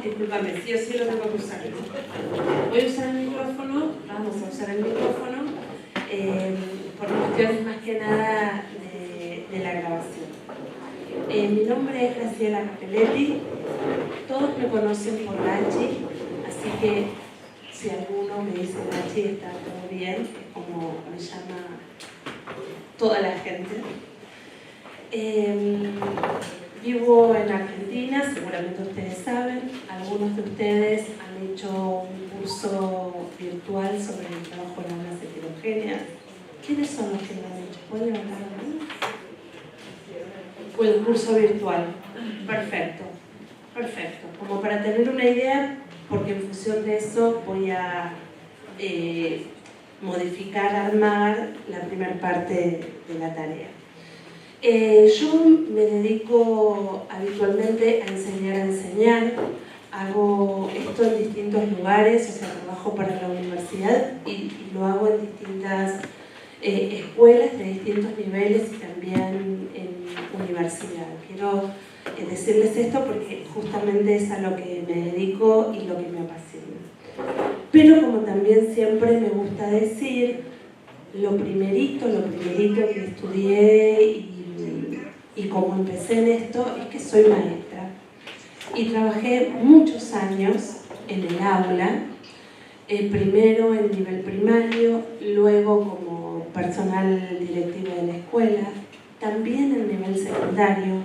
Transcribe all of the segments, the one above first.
discúlpame, sí o sí lo tengo que usar, ¿no? Voy a usar el micrófono, vamos a usar el micrófono, por cuestiones más que nada de la grabación. Mi nombre es Graciela Capelletti, todos me conocen por Nachi, así que si alguno me dice Nachi está todo bien, es como me llama toda la gente. Vivo en Argentina, seguramente ustedes saben, algunos de ustedes han hecho un curso virtual sobre el trabajo en aulas heterogéneas. ¿Quiénes son los que lo han hecho? ¿Pueden levantar la mano? O el curso virtual. Perfecto, perfecto. Como para tener una idea, porque en función de eso voy a modificar, armar la primera parte de la tarea. Yo me dedico habitualmente a enseñar, hago esto en distintos lugares, o sea, trabajo para la universidad y lo hago en distintas escuelas de distintos niveles y también en universidad. Quiero decirles esto porque justamente es a lo que me dedico y lo que me apasiona. Pero como también siempre me gusta decir, lo primerito que estudié y como empecé en esto es que soy maestra y trabajé muchos años en el aula, primero en nivel primario, luego como personal directivo de la escuela, también en nivel secundario.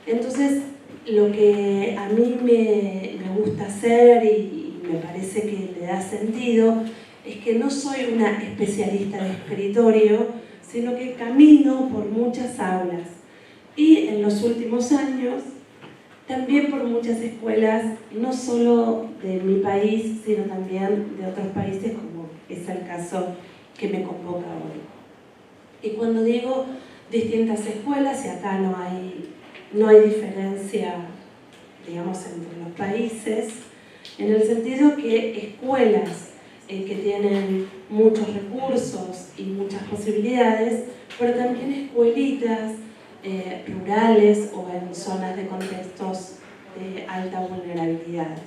Entonces lo que a mí me gusta hacer y me parece que le da sentido es que no soy una especialista de escritorio, sino que camino por muchas aulas. Y en los últimos años, también por muchas escuelas, no solo de mi país, sino también de otros países, como es el caso que me convoca hoy. Y cuando digo distintas escuelas, y acá no hay diferencia, digamos, entre los países, en el sentido que escuelas que tienen muchos recursos y muchas posibilidades, pero también escuelitas rurales o en zonas de contextos de alta vulnerabilidad.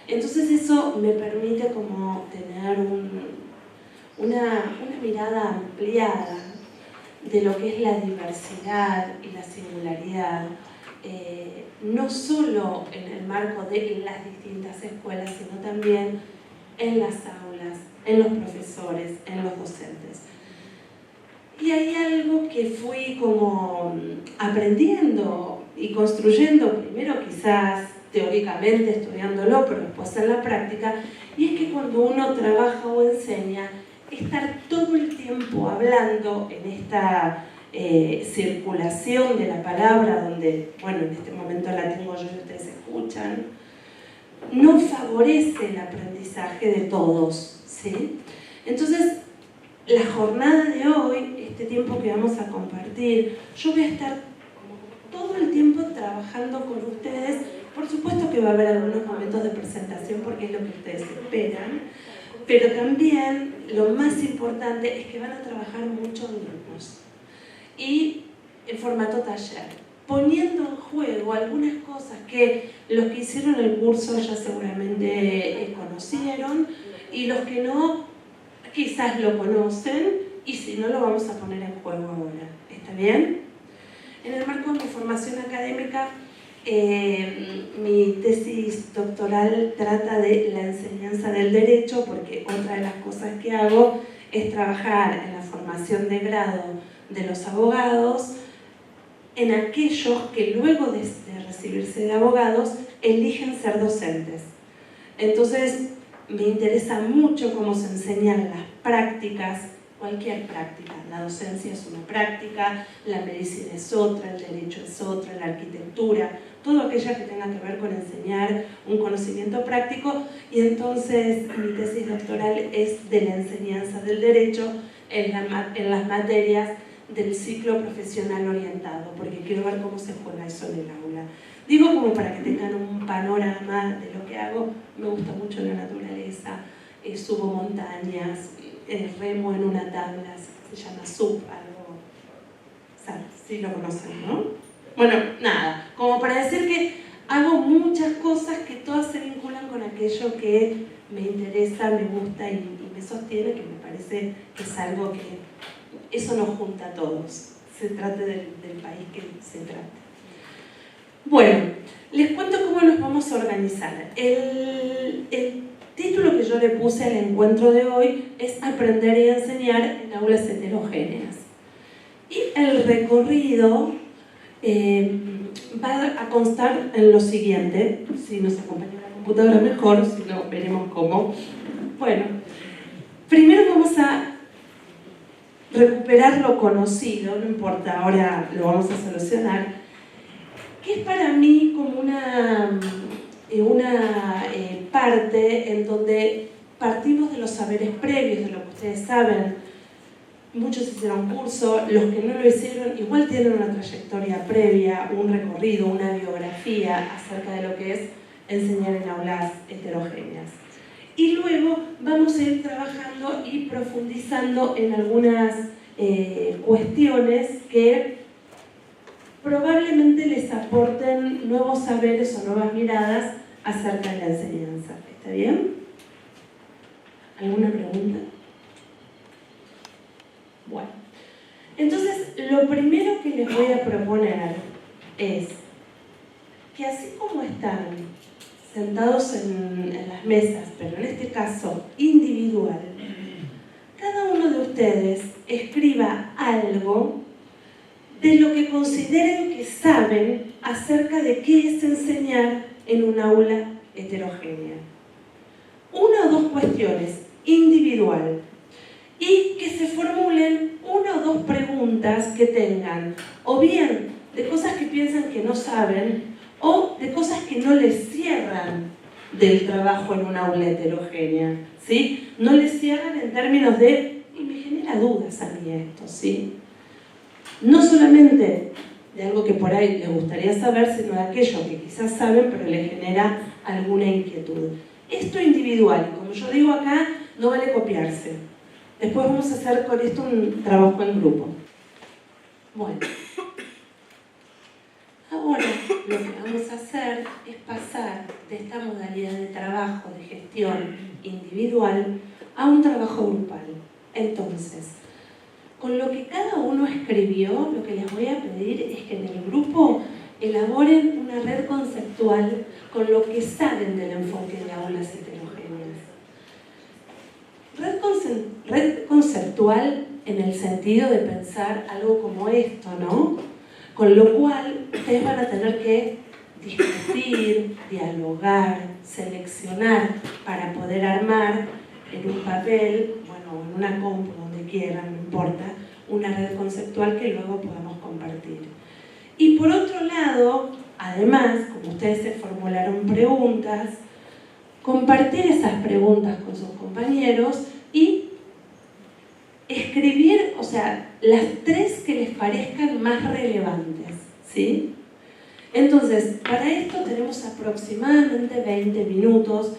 Entonces eso me permite como tener una mirada ampliada de lo que es la diversidad y la singularidad, no solo en el marco de las distintas escuelas, sino también en las aulas, en los profesores, en los docentes. Y hay algo que fui como aprendiendo y construyendo, primero quizás teóricamente estudiándolo, pero después en la práctica, y es que cuando uno trabaja o enseña, estar todo el tiempo hablando en esta circulación de la palabra, donde, bueno, en este momento la tengo yo y ustedes escuchan, no favorece el aprendizaje de todos, ¿sí? Entonces, la jornada de hoy, este tiempo que vamos a compartir, yo voy a estar todo el tiempo trabajando con ustedes. Por supuesto que va a haber algunos momentos de presentación porque es lo que ustedes esperan, pero también lo más importante es que van a trabajar mucho en grupos y en formato taller, poniendo en juego algunas cosas que los que hicieron el curso ya seguramente conocieron y los que no, quizás lo conocen y si no lo vamos a poner en juego ahora. ¿Está bien? En el marco de mi formación académica, mi tesis doctoral trata de la enseñanza del derecho porque otra de las cosas que hago es trabajar en la formación de grado de los abogados en aquellos que luego de recibirse de abogados eligen ser docentes. Entonces, me interesa mucho cómo se enseñan las prácticas, cualquier práctica. La docencia es una práctica, la medicina es otra, el derecho es otra, la arquitectura, todo aquello que tenga que ver con enseñar un conocimiento práctico. Y entonces mi tesis doctoral es de la enseñanza del derecho en las materias del ciclo profesional orientado, porque quiero ver cómo se juega eso en el aula. Digo como para que tengan un panorama de lo que hago. Me gusta mucho la naturaleza, subo montañas, remo en una tabla, se llama SUP, algo, ¿sabes? Sí lo conocen, ¿no? Bueno, nada, como para decir que hago muchas cosas que todas se vinculan con aquello que me interesa, me gusta y me sostiene, que me parece que es algo que eso nos junta a todos, se trate del país que se trate. Bueno, les cuento cómo nos vamos a organizar. El título que yo le puse al encuentro de hoy es Aprender y enseñar en aulas heterogéneas. Y el recorrido va a constar en lo siguiente, si nos acompaña la computadora mejor, si no veremos cómo. Bueno, primero vamos a recuperar lo conocido, no importa, ahora lo vamos a solucionar, que es para mí como una parte en donde partimos de los saberes previos, de lo que ustedes saben. Muchos hicieron curso, los que no lo hicieron igual tienen una trayectoria previa, un recorrido, una biografía acerca de lo que es enseñar en aulas heterogéneas. Y luego vamos a ir trabajando y profundizando en algunas cuestiones que probablemente les aporten nuevos saberes o nuevas miradas acerca de la enseñanza. ¿Está bien? ¿Alguna pregunta? Bueno, entonces lo primero que les voy a proponer es que así como están sentados en las mesas, pero en este caso individual, cada uno de ustedes escriba algo de lo que consideren que saben acerca de qué es enseñar en un aula heterogénea. Una o dos cuestiones, individual, y que se formulen una o dos preguntas que tengan, o bien de cosas que piensan que no saben, o de cosas que no les cierran del trabajo en un aula heterogénea, ¿sí? No les cierran en términos de, y me genera dudas a mí esto, ¿sí? No solamente de algo que por ahí les gustaría saber, sino de aquello que quizás saben, pero les genera alguna inquietud. Esto individual, y como yo digo acá, no vale copiarse. Después vamos a hacer con esto un trabajo en grupo. Bueno, ahora lo que vamos a hacer es pasar de esta modalidad de trabajo, de gestión individual, a un trabajo grupal. Entonces, con lo que cada uno escribió, lo que les voy a pedir es que en el grupo elaboren una red conceptual con lo que saben del enfoque de aulas heterogéneas. Red conceptual en el sentido de pensar algo como esto, ¿no? Con lo cual ustedes van a tener que discutir, dialogar, seleccionar para poder armar en un papel, bueno, en una compu, donde quieran, no importa, una red conceptual que luego podamos compartir. Y por otro lado, además, como ustedes se formularon preguntas, compartir esas preguntas con sus compañeros y escribir, o sea, las tres que les parezcan más relevantes, ¿sí? Entonces, para esto tenemos aproximadamente 20 minutos.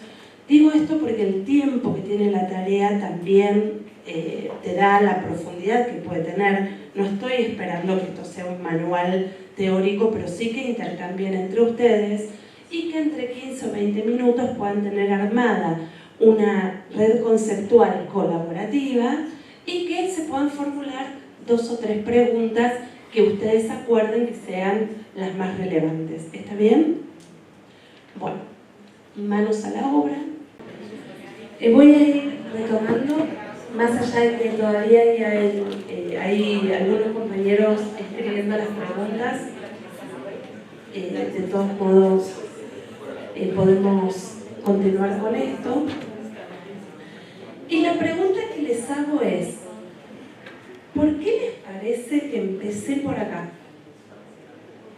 Digo esto porque el tiempo que tiene la tarea también te da la profundidad que puede tener. No estoy esperando que esto sea un manual teórico, pero sí que intercambien entre ustedes y que entre 15 o 20 minutos puedan tener armada una red conceptual colaborativa y que se puedan formular 2 o 3 preguntas que ustedes acuerden que sean las más relevantes. ¿Está bien? Bueno, manos a la obra. Voy a ir retomando, más allá de que todavía hay algunos compañeros escribiendo las preguntas, de todos modos podemos continuar con esto. Y la pregunta que les hago es, ¿por qué les parece que empecé por acá?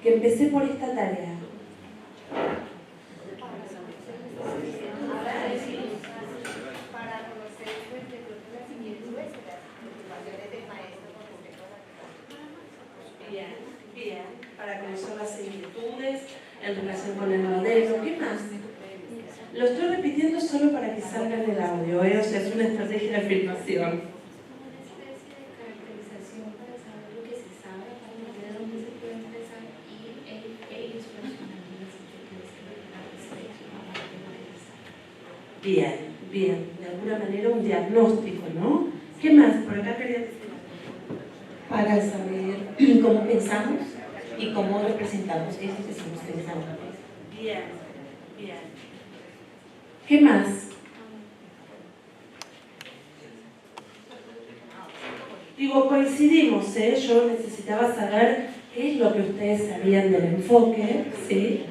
Que empecé por esta tarea. Para conocer las similitudes y las preocupaciones del maestro con respecto a la clase. Bien, para conocer las similitudes en relación con el modelo. ¿Qué más? Lo estoy repitiendo solo para que salga en el audio, o sea, es una estrategia de filmación. Bien, bien, de alguna manera un diagnóstico, ¿no? ¿Qué más? Por acá quería decir algo. Para saber cómo pensamos y cómo representamos eso que estamos pensando. Bien, bien. ¿Qué más? Digo, coincidimos, ¿eh? Yo necesitaba saber qué es lo que ustedes sabían del enfoque, ¿sí?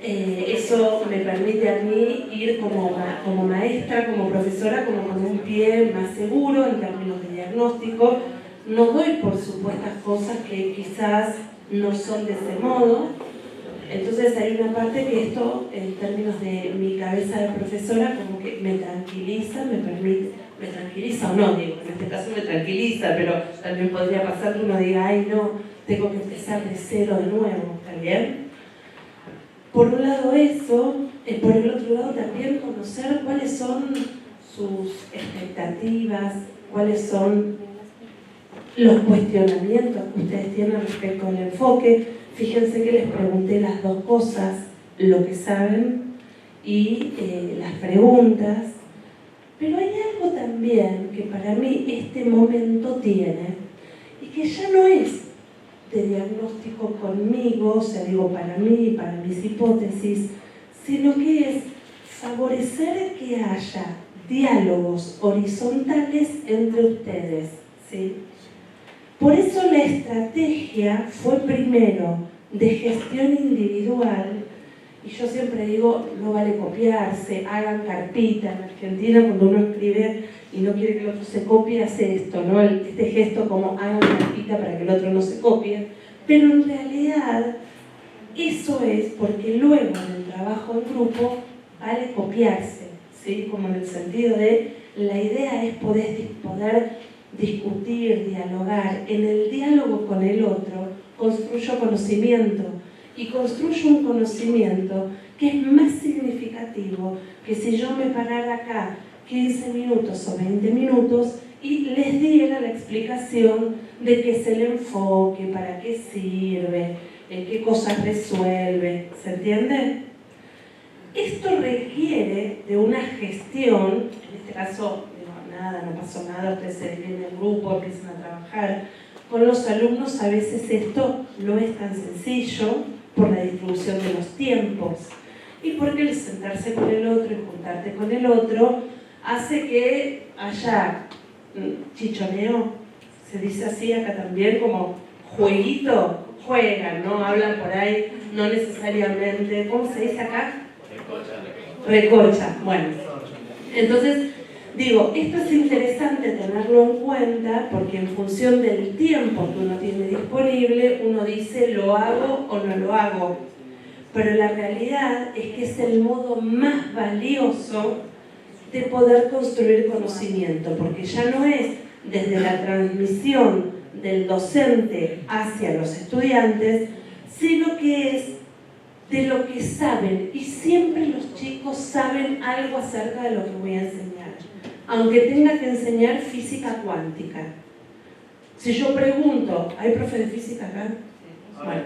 Eso me permite a mí ir como maestra, como profesora, como con un pie más seguro en términos de diagnóstico. No doy por supuestas cosas que quizás no son de ese modo. Entonces hay una parte que esto, en términos de mi cabeza de profesora, como que me tranquiliza, me permite, me tranquiliza o no, digo, en este caso me tranquiliza, pero también podría pasar que uno diga, ay no, tengo que empezar de cero de nuevo, ¿está bien? Por un lado eso, por el otro lado también conocer cuáles son sus expectativas, cuáles son los cuestionamientos que ustedes tienen respecto al enfoque. Fíjense que les pregunté las dos cosas, lo que saben y las preguntas. Pero hay algo también que para mí este momento tiene y que ya no es de diagnóstico conmigo, o sea, digo para mí, para mis hipótesis, sino que es favorecer que haya diálogos horizontales entre ustedes, ¿sí? Por eso la estrategia fue primero de gestión individual, y yo siempre digo, no vale copiarse, hagan carpita. En Argentina cuando uno escribe y no quiere que el otro se copie, hace esto, ¿no? Este gesto como hagan carpita para que el otro no se copie, pero en realidad eso es porque luego en el trabajo en grupo vale copiarse, ¿sí? Como en el sentido de la idea es poder discutir, dialogar. En el diálogo con el otro construyo conocimiento y construyo un conocimiento que es más significativo que si yo me parara acá 15 minutos o 20 minutos y les diera la explicación de qué es el enfoque, para qué sirve, qué cosas resuelve, ¿se entiende? Esto requiere de una gestión, en este caso nada, no pasó nada, ustedes se dividen en grupo, empiezan a trabajar. Con los alumnos a veces esto no es tan sencillo por la distribución de los tiempos y porque el sentarse con el otro y juntarte con el otro hace que haya chichoneo, se dice así acá también, como jueguito, juegan, ¿no? Hablan por ahí, no necesariamente, ¿cómo se dice acá? Recocha, bueno. Entonces, digo, esto es interesante tenerlo en cuenta porque en función del tiempo que uno tiene disponible, uno dice lo hago o no lo hago. Pero la realidad es que es el modo más valioso de poder construir conocimiento, porque ya no es desde la transmisión del docente hacia los estudiantes, sino que es de lo que saben, y siempre los chicos saben algo acerca de lo que voy a enseñar, aunque tenga que enseñar física cuántica. Si yo pregunto, ¿hay profe de física acá? Bueno,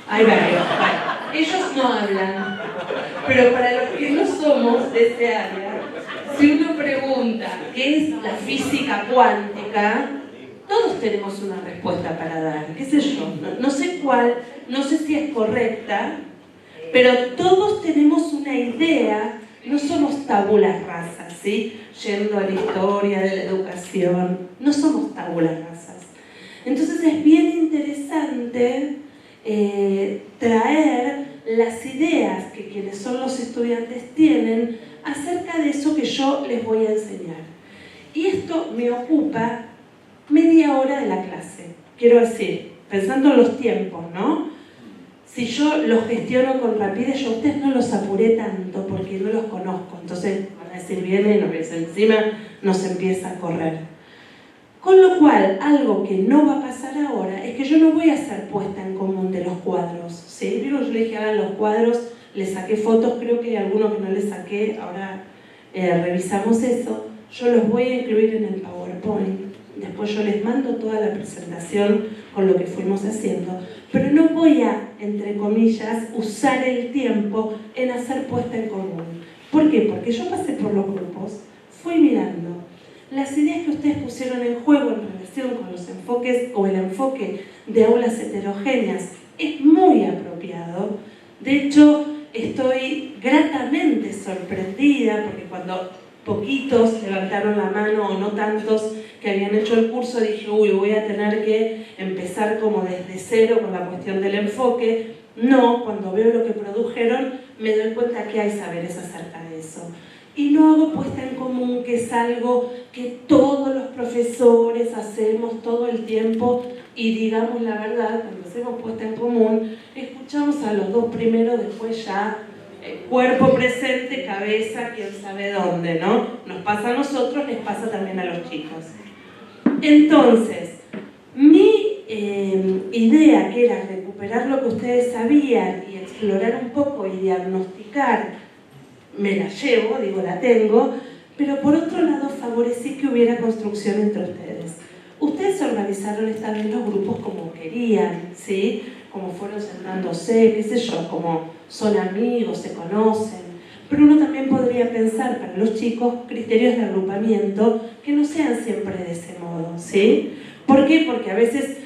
hay varios. Ellos no hablan, pero para los que no somos de ese área, si uno pregunta qué es la física cuántica, todos tenemos una respuesta para dar, qué sé yo, no sé cuál, no sé si es correcta, pero todos tenemos una idea, no somos tabulas rasas, ¿sí? Yendo a la historia de la educación, no somos tabulas rasas. Entonces es bien interesante traer las ideas que quienes son los estudiantes tienen acerca de eso que yo les voy a enseñar. Y esto me ocupa media hora de la clase, quiero decir, pensando en los tiempos, ¿no? Si yo los gestiono con rapidez, yo a ustedes no los apuré tanto porque no los conozco, entonces van a decir viene y nos ves encima, nos empieza a correr. Con lo cual, algo que no va a pasar ahora es que yo no voy a hacer puesta en común de los cuadros, ¿sí? Digo, yo le dije hagan los cuadros, les saqué fotos, creo que hay algunos que no les saqué, ahora revisamos eso, yo los voy a incluir en el PowerPoint. Después yo les mando toda la presentación con lo que fuimos haciendo, pero no voy a, entre comillas, usar el tiempo en hacer puesta en común. ¿Por qué? Porque yo pasé por los grupos, fui mirando las ideas que ustedes pusieron en juego en relación con los enfoques o el enfoque de aulas heterogéneas es muy apropiado. De hecho, estoy gratamente sorprendida porque cuando poquitos levantaron la mano o no tantos que habían hecho el curso, dije, uy, voy a tener que empezar como desde cero con la cuestión del enfoque. No, cuando veo lo que produjeron, me doy cuenta que hay saberes acerca de eso. Y no hago puesta en común, que es algo que todos los profesores hacemos todo el tiempo, y digamos la verdad, cuando hacemos puesta en común, escuchamos a los dos primeros, después ya cuerpo presente, cabeza, quién sabe dónde, ¿no? Nos pasa a nosotros, les pasa también a los chicos. Entonces, mi idea, que era recuperar lo que ustedes sabían y explorar un poco y diagnosticar, me la llevo, digo, la tengo, pero por otro lado favorecí que hubiera construcción entre ustedes. Ustedes organizaron esta vez los grupos como querían, ¿sí? Como fueron sentándose, qué sé yo, como son amigos, se conocen. Pero uno también podría pensar para los chicos criterios de agrupamiento que no sean siempre de ese modo, ¿sí? ¿Por qué? Porque a veces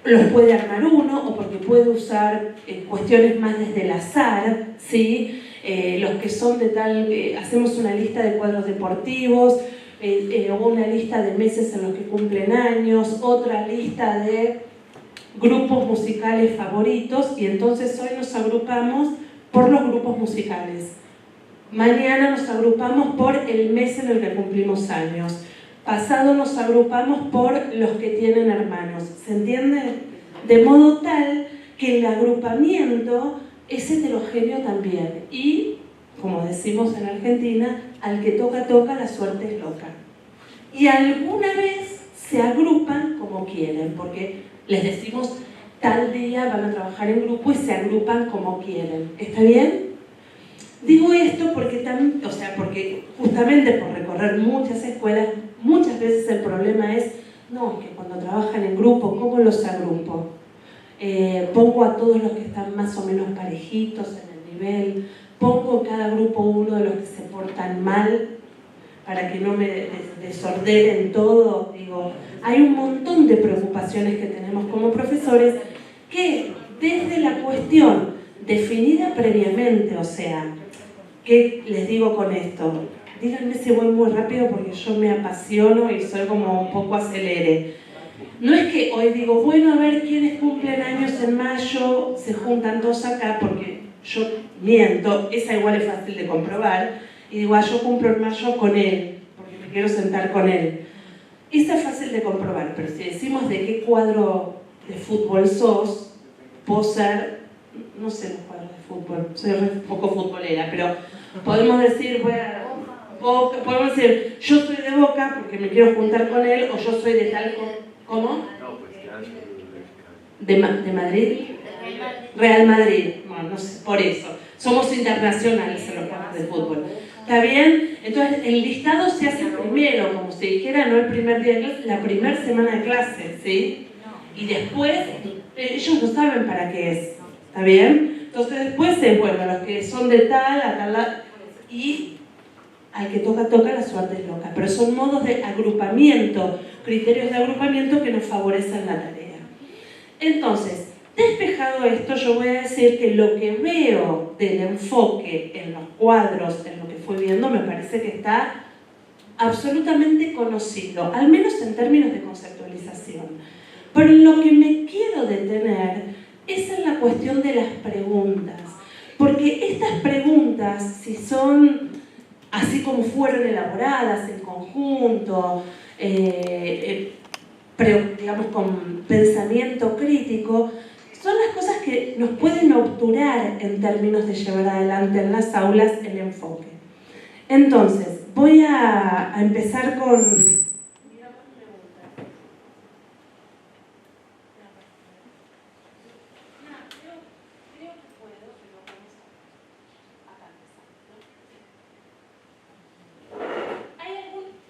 los puede armar uno, o porque puede usar cuestiones más desde el azar, ¿sí? Los que son de tal, hacemos una lista de cuadros deportivos, o una lista de meses en los que cumplen años, otra lista de grupos musicales favoritos, y entonces hoy nos agrupamos por los grupos musicales. Mañana nos agrupamos por el mes en el que cumplimos años. Pasado nos agrupamos por los que tienen hermanos. ¿Se entiende? De modo tal que el agrupamiento es heterogéneo también. Y, como decimos en Argentina, al que toca, toca, la suerte es loca. Y alguna vez se agrupan como quieren, porque les decimos tal día van a trabajar en grupo y se agrupan como quieren. ¿Está bien? Digo esto porque, porque justamente por recorrer muchas escuelas, muchas veces el problema es, no, que cuando trabajan en grupo, ¿cómo los agrupo? Pongo a todos los que están más o menos parejitos en el nivel, pongo en cada grupo uno de los que se portan mal, para que no me desordenen todo. Digo, hay un montón de preocupaciones que tenemos como profesores que desde la cuestión definida previamente, o sea, ¿qué les digo con esto? Díganme si voy muy rápido porque yo me apasiono y soy como un poco acelere. No es que hoy digo, bueno, a ver quiénes cumplen años en mayo, se juntan todos acá, porque yo miento, esa igual es fácil de comprobar, y digo, yo cumplo en mayo con él, porque me quiero sentar con él. Esa es fácil de comprobar, pero si decimos de qué cuadro de fútbol sos, puedo ser, no sé los cuadros de fútbol, soy un poco futbolera, pero podemos decir, podemos decir, yo soy de Boca porque me quiero juntar con él, o yo soy de tal... ¿Cómo? ¿De Madrid? Real Madrid. Bueno, no sé, por eso. Somos internacionales en los campos de fútbol. ¿Está bien? Entonces, el listado se hace primero, como si dijera, no el primer día de clase, la primera semana de clase, ¿sí? Y después, ellos no saben para qué es. ¿Está bien? Entonces, después es, bueno, los que son de tal, a tal, y al que toca, toca, la suerte es loca. Pero son modos de agrupamiento, criterios de agrupamiento que nos favorecen la tarea. Entonces, despejado esto, yo voy a decir que lo que veo del enfoque en los cuadros, en lo que fui viendo, me parece que está absolutamente conocido, al menos en términos de conceptualización. Pero en lo que me quiero detener es en la cuestión de las preguntas. Porque estas preguntas, si son así como fueron elaboradas en conjunto, digamos con pensamiento crítico, son las cosas que nos pueden obturar en términos de llevar adelante en las aulas el enfoque. Entonces, voy a empezar con...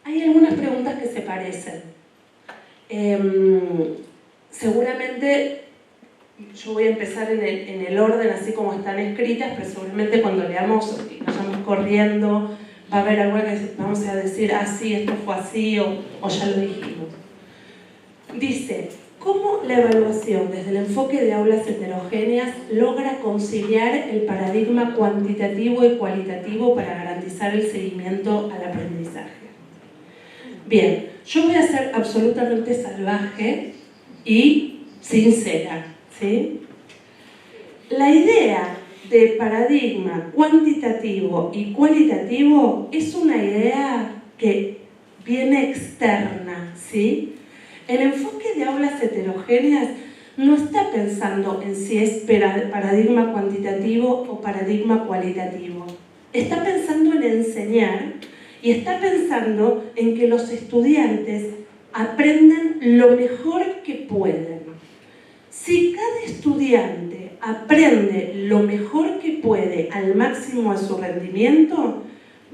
Hay algunas preguntas que se parecen. Seguramente yo voy a empezar en el orden así como están escritas, pero seguramente cuando leamos y vayamos corriendo va a haber alguna que vamos a decir, ah, sí, esto fue así, o ya lo dijimos. Dice, ¿cómo la evaluación desde el enfoque de aulas heterogéneas logra conciliar el paradigma cuantitativo y cualitativo para garantizar el seguimiento al aprendizaje? Bien, yo voy a ser absolutamente salvaje y sincera, ¿sí? La idea de paradigma cuantitativo y cualitativo es una idea que viene externa, ¿sí? El enfoque de aulas heterogéneas no está pensando en si es paradigma cuantitativo o paradigma cualitativo. Está pensando en enseñar y está pensando en que los estudiantes aprendan lo mejor que pueden. Si cada estudiante aprende lo mejor que puede al máximo a su rendimiento,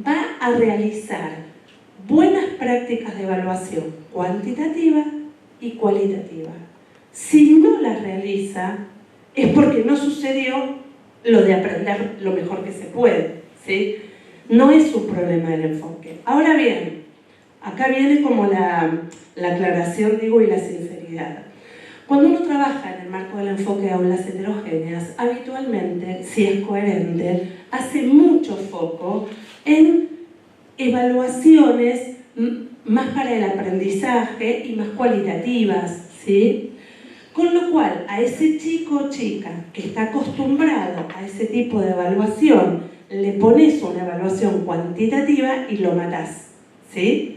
va a realizar buenas prácticas de evaluación cuantitativa y cualitativa. Si no las realiza, es porque no sucedió lo de aprender lo mejor que se puede, ¿sí? No es un problema del enfoque. Ahora bien, acá viene como la aclaración, digo, y la sinceridad. Cuando uno trabaja en el marco del enfoque de aulas heterogéneas, habitualmente, si es coherente, hace mucho foco en evaluaciones más para el aprendizaje y más cualitativas, ¿sí? Con lo cual, a ese chico o chica que está acostumbrado a ese tipo de evaluación, le pones una evaluación cuantitativa y lo matás, ¿sí?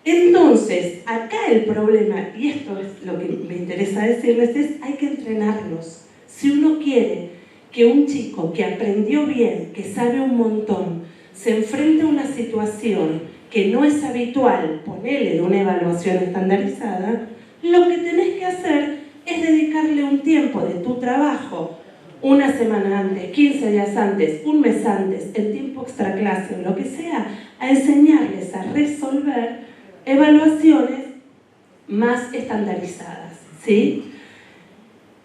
Entonces, acá el problema, y esto es lo que me interesa decirles, es hay que entrenarlos. Si uno quiere que un chico que aprendió bien, que sabe un montón, se enfrente a una situación que no es habitual, ponele de una evaluación estandarizada, lo que tenés que hacer es dedicarle un tiempo de tu trabajo, una semana antes, 15 días antes, un mes antes, el tiempo extra clase o lo que sea, a enseñarles a resolver evaluaciones más estandarizadas, ¿sí?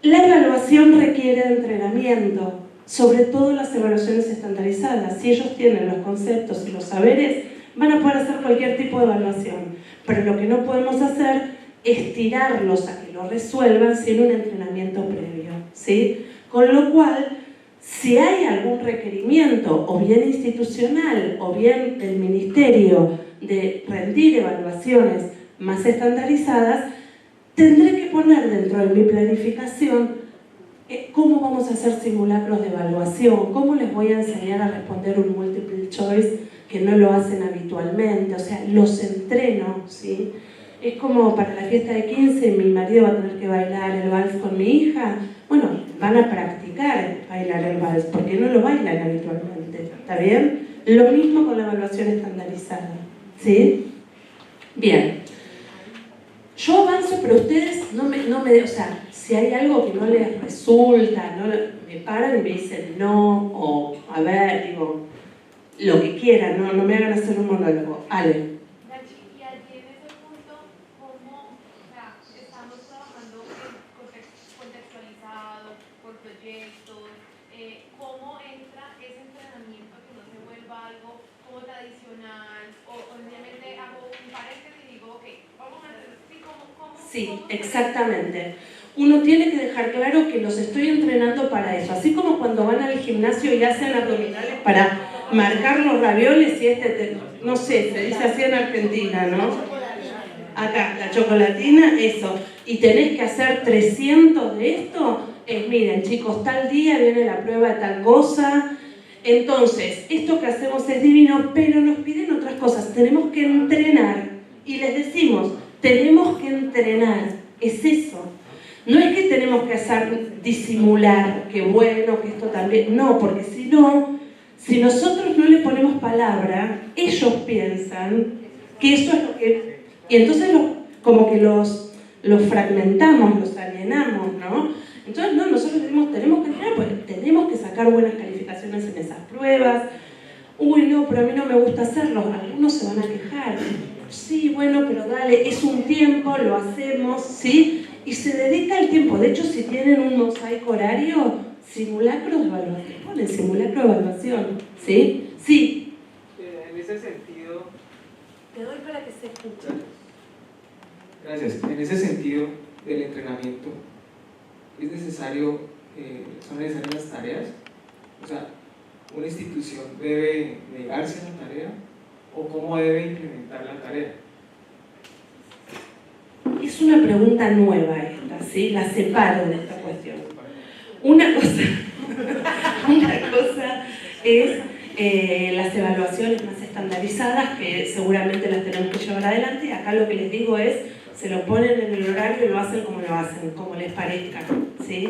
La evaluación requiere de entrenamiento, sobre todo las evaluaciones estandarizadas. Si ellos tienen los conceptos y los saberes, van a poder hacer cualquier tipo de evaluación. Pero lo que no podemos hacer es tirarlos a que lo resuelvan sin un entrenamiento previo, ¿sí? Con lo cual, si hay algún requerimiento, o bien institucional, o bien del ministerio, de rendir evaluaciones más estandarizadas, tendré que poner dentro de mi planificación cómo vamos a hacer simulacros de evaluación, cómo les voy a enseñar a responder un multiple choice que no lo hacen habitualmente, o sea, los entreno, ¿sí? Es como para la fiesta de 15, mi marido va a tener que bailar el vals con mi hija, bueno, van a practicar bailar el vals, porque no lo bailan habitualmente, ¿está bien? Lo mismo con la evaluación estandarizada, ¿sí? Bien. Yo avanzo, pero ustedes no me, o sea, si hay algo que no les resulta, me paran y me dicen no, o a ver, digo, lo que quieran, no me hagan hacer un monólogo. Ale. Y allí en ese punto, ¿cómo, o sea, estamos trabajando contextualizado, por proyectos, cómo entra ese entrenamiento que no se vuelva algo como tradicional, o obviamente hago un paréntesis y digo, ok, vamos a hacer así, ¿cómo Sí, exactamente. Uno tiene que dejar claro que los estoy entrenando para eso. Así como cuando van al gimnasio y hacen abdominales para marcar los ravioles y no sé, se dice así en Argentina, ¿no? Acá, la chocolatina, eso. Y tenés que hacer 300 de esto. Miren, chicos, tal día viene la prueba de tal cosa. Entonces, esto que hacemos es divino, pero nos piden otras cosas. Tenemos que entrenar. Y les decimos, tenemos que entrenar. Es eso. No es que tenemos que hacer disimular, que bueno, que esto también. No, porque si no, si nosotros no le ponemos palabra, ellos piensan que eso es lo que... Y entonces como que los fragmentamos, los alienamos, ¿no? Entonces, no, nosotros tenemos que entrenar, pues tenemos que sacar buenas calificaciones en esas pruebas. Uy, no, pero a mí no me gusta hacerlo. Algunos se van a quejar. sí, bueno, pero dale, es un tiempo, lo hacemos, ¿sí? Y se dedica el tiempo. De hecho, si tienen un mosaico horario, simulacro de evaluación, ponen simulacro de evaluación, ¿sí? Sí. En ese sentido... Te doy para que se escuche. Gracias. En ese sentido del entrenamiento, ¿es necesario, son necesarias las tareas? O sea, ¿una institución debe negarse a la tarea o cómo debe implementar la tarea? Es una pregunta nueva esta, ¿sí? La separo de esta cuestión. Una cosa es las evaluaciones más estandarizadas, que seguramente las tenemos que llevar adelante. Acá lo que les digo es, se lo ponen en el horario y lo hacen, como les parezca, ¿sí?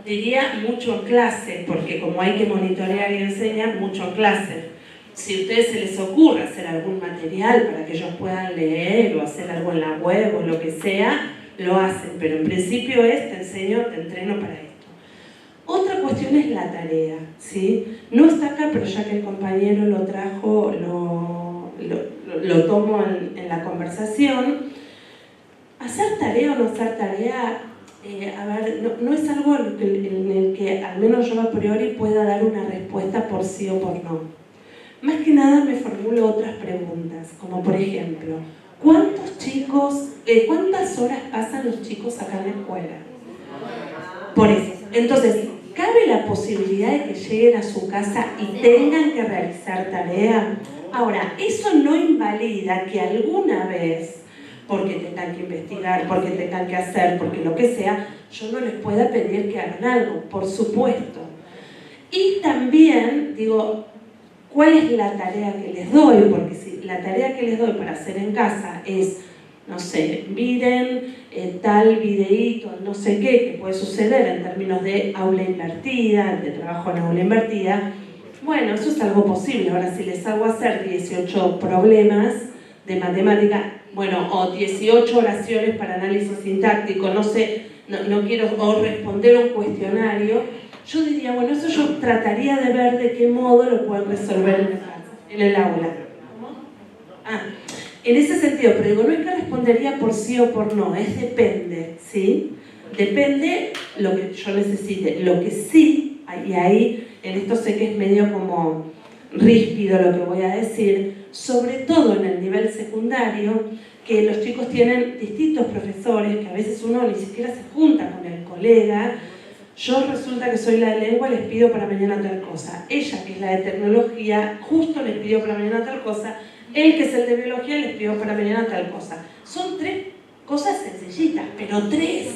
Diría mucho en clase, porque como hay que monitorear y enseñar, mucho en clase. Si a ustedes se les ocurre hacer algún material para que ellos puedan leer o hacer algo en la web o lo que sea, lo hacen, pero en principio te enseño, te entreno para esto. Otra cuestión es la tarea, ¿sí? No está acá, pero ya que el compañero lo trajo, lo tomo en la conversación. Hacer tarea o no hacer tarea, a ver, no es algo en el que al menos yo a priori pueda dar una respuesta por sí o por no. Más que nada me formulo otras preguntas, como por ejemplo, ¿cuántas horas pasan los chicos acá en la escuela? Por eso. Entonces, ¿cabe la posibilidad de que lleguen a su casa y tengan que realizar tarea? Ahora, eso no invalida que alguna vez, porque tengan que investigar, porque tengan que hacer, porque lo que sea, yo no les pueda pedir que hagan algo, por supuesto. Y también, digo, ¿cuál es la tarea que les doy? Porque si la tarea que les doy para hacer en casa es, no sé, miren tal videíto, no sé qué, que puede suceder en términos de aula invertida, de trabajo en aula invertida, bueno, eso es algo posible. Ahora, si les hago hacer 18 problemas de matemática, bueno, o 18 oraciones para análisis sintáctico, no sé, no quiero, o responder un cuestionario, yo diría, bueno, eso yo trataría de ver de qué modo lo pueden resolver en el aula. En ese sentido, pero digo, no es que respondería por sí o por no, es depende, ¿sí? Depende lo que yo necesite. Lo que sí, y ahí en esto sé que es medio como ríspido lo que voy a decir, sobre todo en el nivel secundario, que los chicos tienen distintos profesores, que a veces uno ni siquiera se junta con el colega. Yo resulta que soy la de lengua, les pido para mañana tal cosa. Ella, que es la de tecnología, justo les pidió para mañana tal cosa. Él, que es el de biología, les pidió para mañana tal cosa. Son 3 cosas sencillitas, pero 3.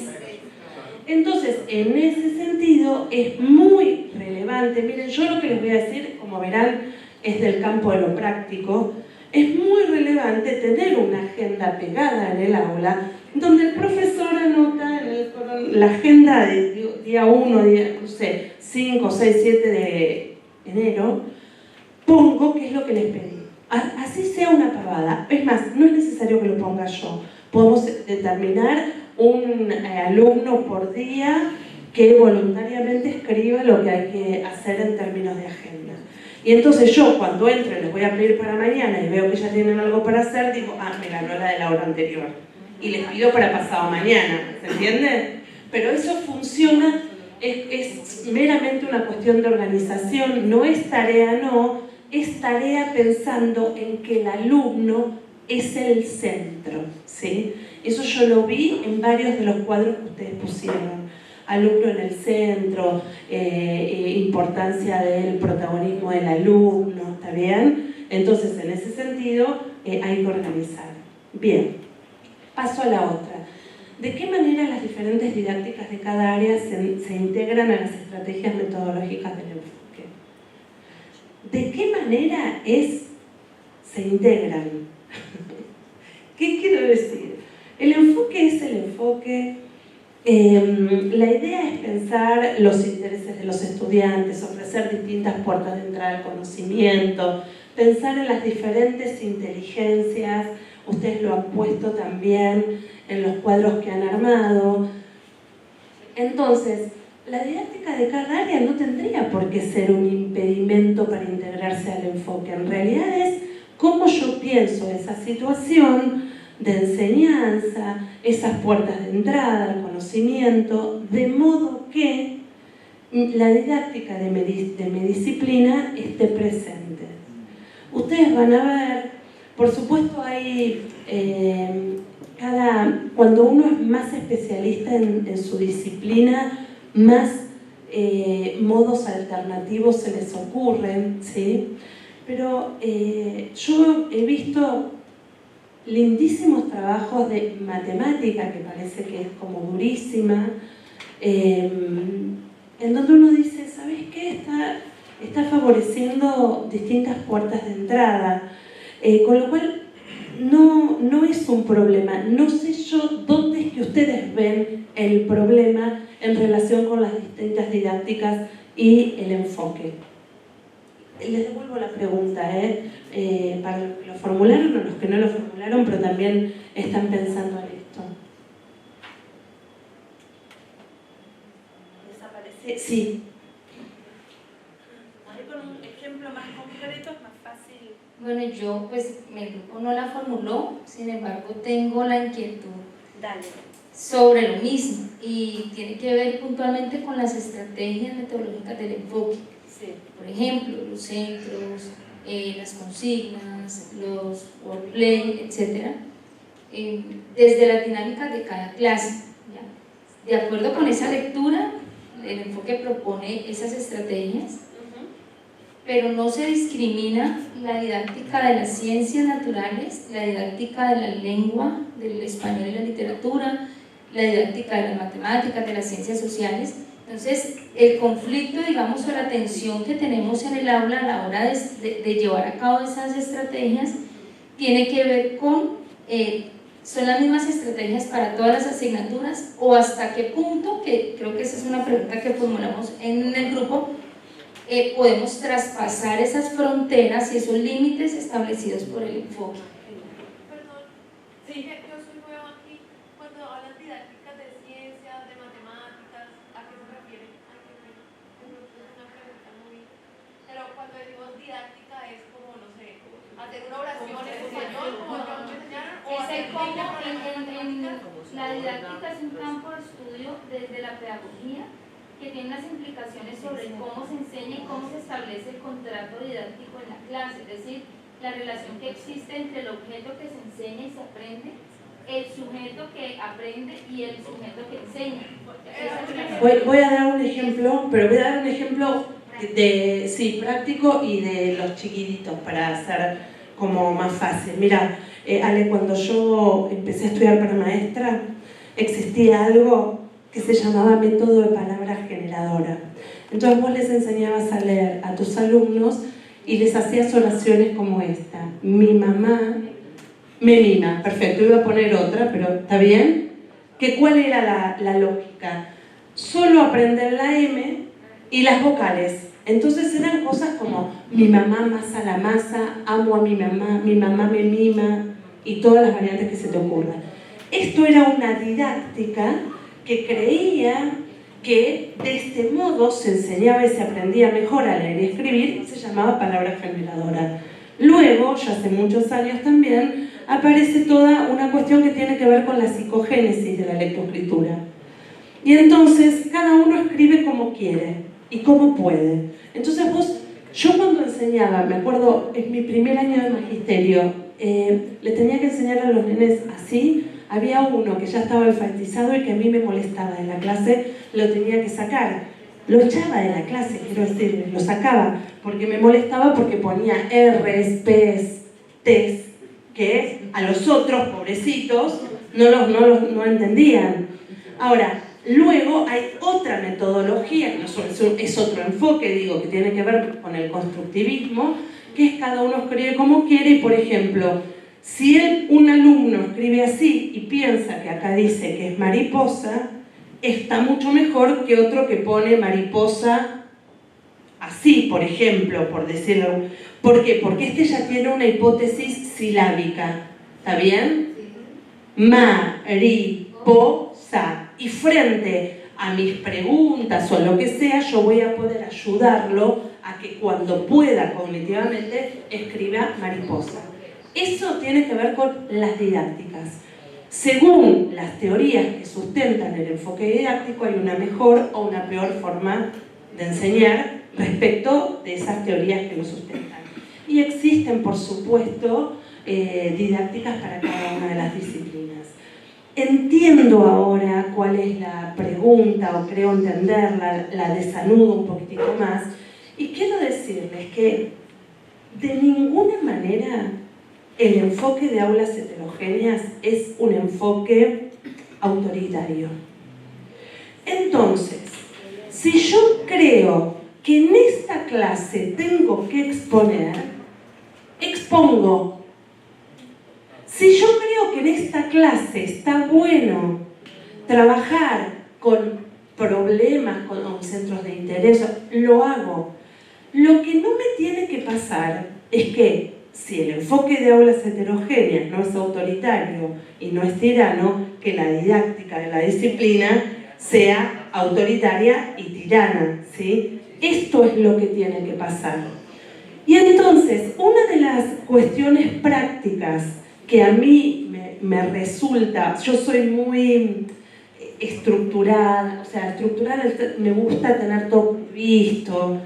Entonces, en ese sentido, es muy relevante. Miren, yo lo que les voy a decir, como verán, es del campo de lo práctico. Es muy relevante tener una agenda pegada en el aula, donde el profesor anota en la agenda de día 1, no sé, 5, 6, 7 de enero, pongo qué es lo que les pedí. Así sea una pavada. Es más, no es necesario que lo ponga yo. Podemos determinar un alumno por día que voluntariamente escriba lo que hay que hacer en términos de agenda. Y entonces yo, cuando entro y les voy a pedir para mañana y veo que ya tienen algo para hacer, digo, me ganó la de la hora anterior. Y les pido para pasado mañana, ¿se entiende? Pero eso funciona, es meramente una cuestión de organización, no es tarea, no, es tarea pensando en que el alumno es el centro, ¿sí? Eso yo lo vi en varios de los cuadros que ustedes pusieron. Alumno en el centro, importancia del protagonismo del alumno, ¿está bien? Entonces, en ese sentido, hay que organizar. Bien, paso a la otra. ¿De qué manera las diferentes didácticas de cada área se integran a las estrategias metodológicas del enfoque? ¿De qué manera se integran? ¿Qué quiero decir? El enfoque es el enfoque. La idea es pensar los intereses de los estudiantes, ofrecer distintas puertas de entrada al conocimiento, pensar en las diferentes inteligencias. Ustedes lo han puesto también en los cuadros que han armado. Entonces, la didáctica de cada área no tendría por qué ser un impedimento para integrarse al enfoque. En realidad es cómo yo pienso esa situación de enseñanza, esas puertas de entrada al conocimiento, de modo que la didáctica de mi disciplina esté presente. Ustedes van a ver, por supuesto hay, cuando uno es más especialista en su disciplina, más modos alternativos se les ocurren, ¿sí? Pero yo he visto lindísimos trabajos de matemática, que parece que es como durísima, en donde uno dice, ¿sabes qué? Está favoreciendo distintas puertas de entrada, con lo cual no es un problema. No sé yo dónde es que ustedes ven el problema en relación con las distintas didácticas y el enfoque. Les devuelvo la pregunta, para los que lo formularon o los que no lo formularon, pero también están pensando en esto. ¿Desaparece? Sí. Ahí con un ejemplo más concreto es más fácil. Bueno, yo pues mi grupo no la formuló, sin embargo tengo la inquietud sobre lo mismo y tiene que ver puntualmente con las estrategias metodológicas del enfoque. Sí. Por ejemplo, los centros, las consignas, los workplay, etc. Desde las dinámicas de cada clase, ¿ya? De acuerdo con esa lectura, el enfoque propone esas estrategias, pero no se discrimina la didáctica de las ciencias naturales, la didáctica de la lengua, del español y la literatura, la didáctica de las matemáticas, de las ciencias sociales. Entonces, el conflicto, digamos, o la tensión que tenemos en el aula a la hora de llevar a cabo esas estrategias tiene que ver con, ¿son las mismas estrategias para todas las asignaturas o hasta qué punto, que creo que esa es una pregunta que formulamos en el grupo, podemos traspasar esas fronteras y esos límites establecidos por el enfoque? Perdón, sí, yo soy nueva aquí. Cuando hablan didácticas de ciencias, de matemáticas, ¿a qué se refieren? Es una pregunta muy... Pero cuando digo didáctica es como, no sé, hacer una oración en español, como yo me enseñaron, o hacer la didáctica es un campo de estudio desde la pedagogía que tiene unas implicaciones sobre cómo se enseña y cómo se establece el contrato didáctico en la clase, es decir, la relación que existe entre el objeto que se enseña y se aprende, el sujeto que aprende y el sujeto que enseña. Voy a dar un ejemplo, pero voy a dar un ejemplo práctico y de los chiquititos para hacer como más fácil. Mira, Ale, cuando yo empecé a estudiar para maestra, existía algo que se llamaba método de palabra generadora. Entonces vos les enseñabas a leer a tus alumnos y les hacías oraciones como esta. Mi mamá me mima. Perfecto, iba a poner otra, pero ¿está bien? ¿Cuál era la lógica? Solo aprender la M y las vocales. Entonces eran cosas como mi mamá masa la masa, amo a mi mamá me mima y todas las variantes que se te ocurran. Esto era una didáctica que creía que de este modo se enseñaba y se aprendía mejor a leer y escribir, y se llamaba palabra generadora. Luego, ya hace muchos años también, aparece toda una cuestión que tiene que ver con la psicogénesis de la lectoescritura. Y entonces, cada uno escribe como quiere y como puede. Entonces yo cuando enseñaba, me acuerdo, en mi primer año de magisterio, le tenía que enseñar a los nenes así. Había uno que ya estaba alfabetizado y que a mí me molestaba de la clase, lo tenía que sacar. Lo echaba de la clase, quiero decir, lo sacaba, porque me molestaba porque ponía R's, P's, T's, que a los otros, pobrecitos, no entendían. Ahora, luego hay otra metodología, que no es otro enfoque, digo, que tiene que ver con el constructivismo, que es cada uno escribe como quiere y, por ejemplo, si un alumno escribe así y piensa que acá dice que es mariposa, está mucho mejor que otro que pone mariposa así, por ejemplo, por decirlo. ¿Por qué? Porque este ya tiene una hipótesis silábica. ¿Está bien? Mariposa. Y frente a mis preguntas o lo que sea, yo voy a poder ayudarlo a que cuando pueda cognitivamente escriba mariposa. Eso tiene que ver con las didácticas. Según las teorías que sustentan el enfoque didáctico, hay una mejor o una peor forma de enseñar respecto de esas teorías que lo sustentan. Y existen, por supuesto, didácticas para cada una de las disciplinas. Entiendo ahora cuál es la pregunta, o creo entenderla, la desanudo un poquitito más, y quiero decirles que de ninguna manera el enfoque de aulas heterogéneas es un enfoque autoritario. Entonces, si yo creo que en esta clase tengo que exponer, expongo. Si yo creo que en esta clase está bueno trabajar con problemas, con centros de interés, lo hago. Lo que no me tiene que pasar es que si el enfoque de aulas heterogéneas no es autoritario y no es tirano, que la didáctica de la disciplina sea autoritaria y tirana, ¿sí? Esto es lo que tiene que pasar. Y entonces, una de las cuestiones prácticas que a mí me resulta, yo soy muy estructurada, o sea, estructurada, me gusta tener todo visto,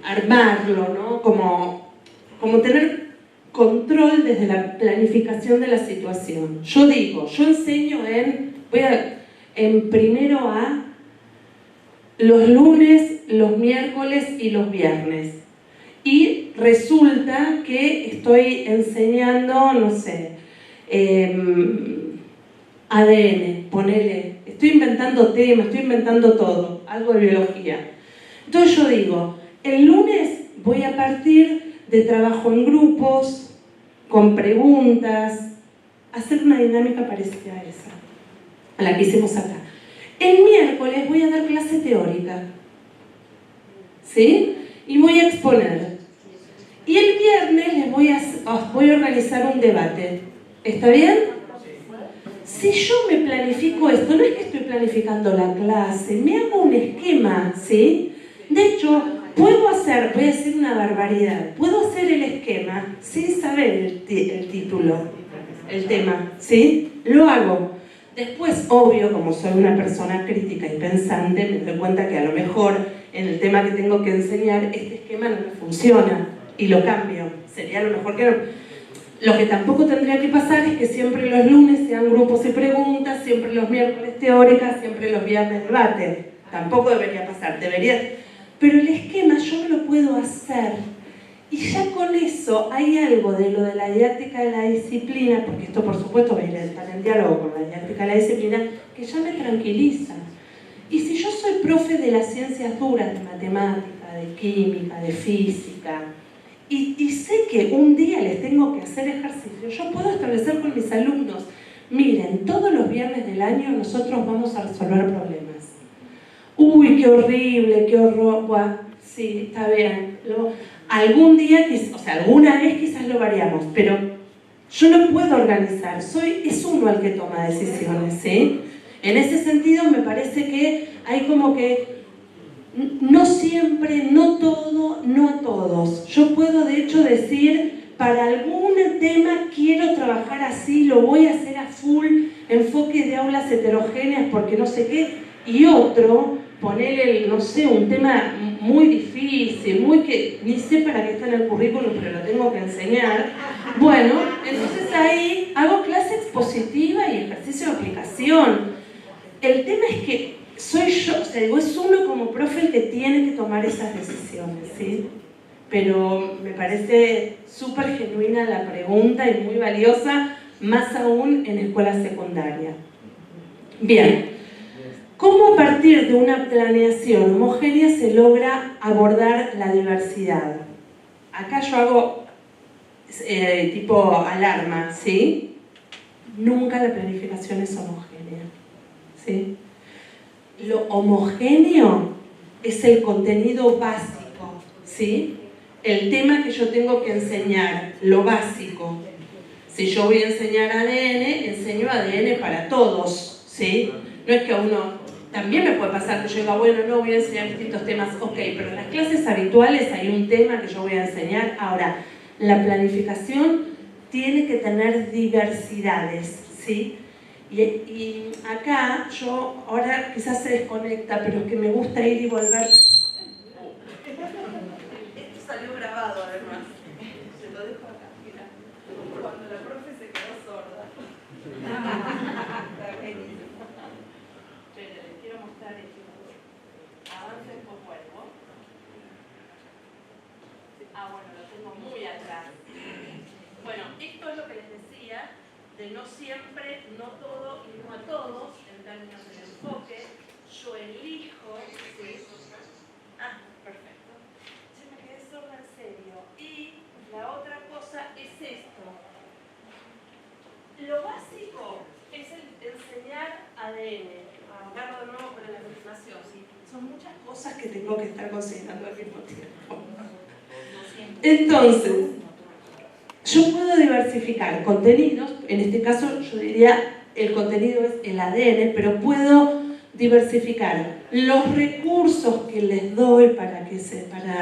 armarlo, ¿no? Como tener control desde la planificación de la situación. Yo digo, yo enseño en primero A los lunes, los miércoles y los viernes. Y resulta que estoy enseñando, no sé, ADN, ponele, estoy inventando temas, estoy inventando todo, algo de biología. Entonces yo digo, el lunes voy a partir de trabajo en grupos, con preguntas, hacer una dinámica parecida a esa, a la que hicimos acá. El miércoles voy a dar clase teórica, ¿sí? Y voy a exponer. Y el viernes les voy a organizar un debate. ¿Está bien? Si yo me planifico esto, no es que estoy planificando la clase, me hago un esquema, ¿sí? De hecho, voy a decir una barbaridad, puedo hacer el esquema sin saber el título, el tema, ¿sí? Lo hago. Después, obvio, como soy una persona crítica y pensante, me doy cuenta que a lo mejor en el tema que tengo que enseñar, este esquema no me funciona y lo cambio. Sería lo mejor que no. Lo que tampoco tendría que pasar es que siempre los lunes sean grupos y preguntas, siempre los miércoles teóricas, siempre los viernes debate. Tampoco debería pasar, pero el esquema yo me lo puedo hacer. Y ya con eso hay algo de lo de la didáctica de la disciplina, porque esto por supuesto va a estar en diálogo con la didáctica de la disciplina, que ya me tranquiliza. Y si yo soy profe de las ciencias duras, de matemática, de química, de física, y sé que un día les tengo que hacer ejercicio, yo puedo establecer con mis alumnos, miren, todos los viernes del año nosotros vamos a resolver problemas. Uy, qué horrible, qué horror, buah, sí, está bien. Algún día, o sea, alguna vez quizás lo variamos, pero yo no puedo organizar, es uno el que toma decisiones, ¿sí? En ese sentido me parece que hay como que no siempre, no todo, no a todos. Yo puedo de hecho decir, para algún tema quiero trabajar así, lo voy a hacer a full, enfoque de aulas heterogéneas porque no sé qué, y otro, ponerle, no sé, un tema muy difícil, muy que ni sé para qué está en el currículum, pero lo tengo que enseñar. Bueno, entonces ahí hago clase expositiva y ejercicio de aplicación. El tema es que soy yo, o sea, digo, es uno como profe el que tiene que tomar esas decisiones, ¿sí? Pero me parece súper genuina la pregunta y muy valiosa, más aún en escuela secundaria. Bien. ¿Cómo a partir de una planeación homogénea se logra abordar la diversidad? Acá yo hago tipo alarma, ¿sí? Nunca la planificación es homogénea, ¿sí? Lo homogéneo es el contenido básico, ¿sí? El tema que yo tengo que enseñar, lo básico. Si yo voy a enseñar ADN, enseño ADN para todos, ¿sí? No es que a uno también me puede pasar que yo diga, bueno, no voy a enseñar distintos temas, ok, pero en las clases habituales hay un tema que yo voy a enseñar. Ahora, la planificación tiene que tener diversidades, ¿sí? Y acá, yo, ahora quizás se desconecta, pero es que me gusta ir y volver. Esto salió grabado además. Se lo dejo acá, mira. Cuando la profe se quedó sorda. Está buenísimo. Pero les quiero mostrar esto. Avance un poco algo. Bueno, lo tengo muy atrás. Bueno, esto es lo que les decía, de no siempre, no todo y no a todos, en términos del enfoque. Yo elijo, ¿sí? Ah, perfecto. Yo me quedé sorda en serio. Y la otra cosa es esto. Lo básico es el enseñar ADN. Agarro de nuevo para la continuación, ¿sí? Son muchas cosas que tengo que estar considerando al mismo tiempo. Entonces, yo puedo diversificar contenidos, en este caso yo diría el contenido es el ADN, pero puedo diversificar los recursos que les doy para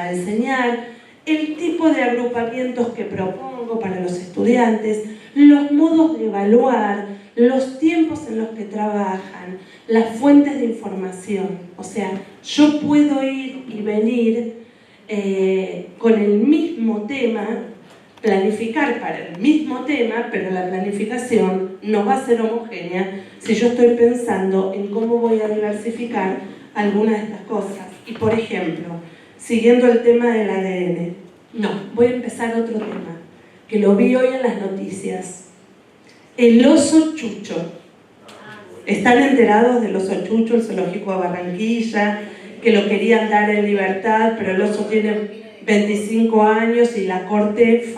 enseñar, el tipo de agrupamientos que propongo para los estudiantes, los modos de evaluar, los tiempos en los que trabajan, las fuentes de información. O sea, yo puedo ir y venir con el mismo tema, planificar para el mismo tema, pero la planificación no va a ser homogénea si yo estoy pensando en cómo voy a diversificar algunas de estas cosas. Y por ejemplo, siguiendo el tema del ADN, voy a empezar otro tema, que lo vi hoy en las noticias. El oso chucho. ¿Están enterados del oso chucho, el zoológico de Barranquilla? Que lo querían dar en libertad, pero el oso tiene 25 años y la corte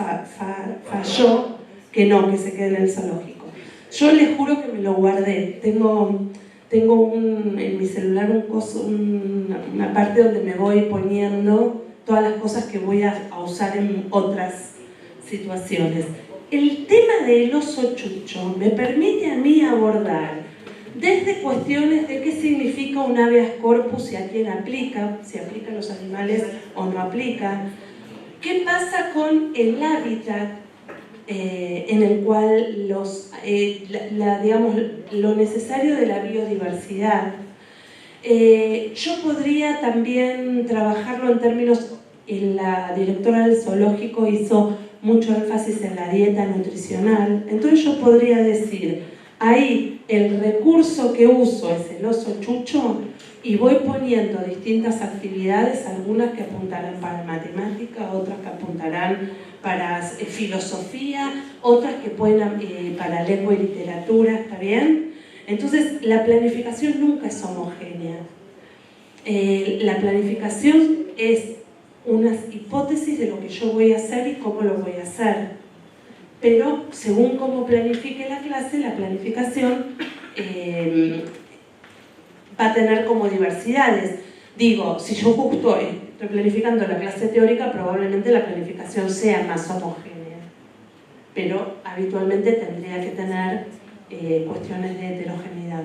falló que no, que se quede en el zoológico. Yo les juro que me lo guardé. Tengo en mi celular una parte donde me voy poniendo todas las cosas que voy a usar en otras situaciones. El tema del oso chucho me permite a mí abordar desde cuestiones de qué significa un habeas corpus y a quién aplica, si aplica a los animales o no aplica, qué pasa con el hábitat en el cual digamos, lo necesario de la biodiversidad. Yo podría también trabajarlo en términos, la directora del zoológico hizo mucho énfasis en la dieta nutricional, entonces yo podría decir, ahí el recurso que uso es el oso chucho y voy poniendo distintas actividades, algunas que apuntarán para matemática, otras que apuntarán para filosofía, otras que pueden para lengua y literatura, ¿está bien? Entonces, la planificación nunca es homogénea. La planificación es unas hipótesis de lo que yo voy a hacer y cómo lo voy a hacer. Pero según cómo planifique la clase, la planificación va a tener como diversidades. Digo, si yo justo estoy planificando la clase teórica, probablemente la planificación sea más homogénea. Pero habitualmente tendría que tener cuestiones de heterogeneidad.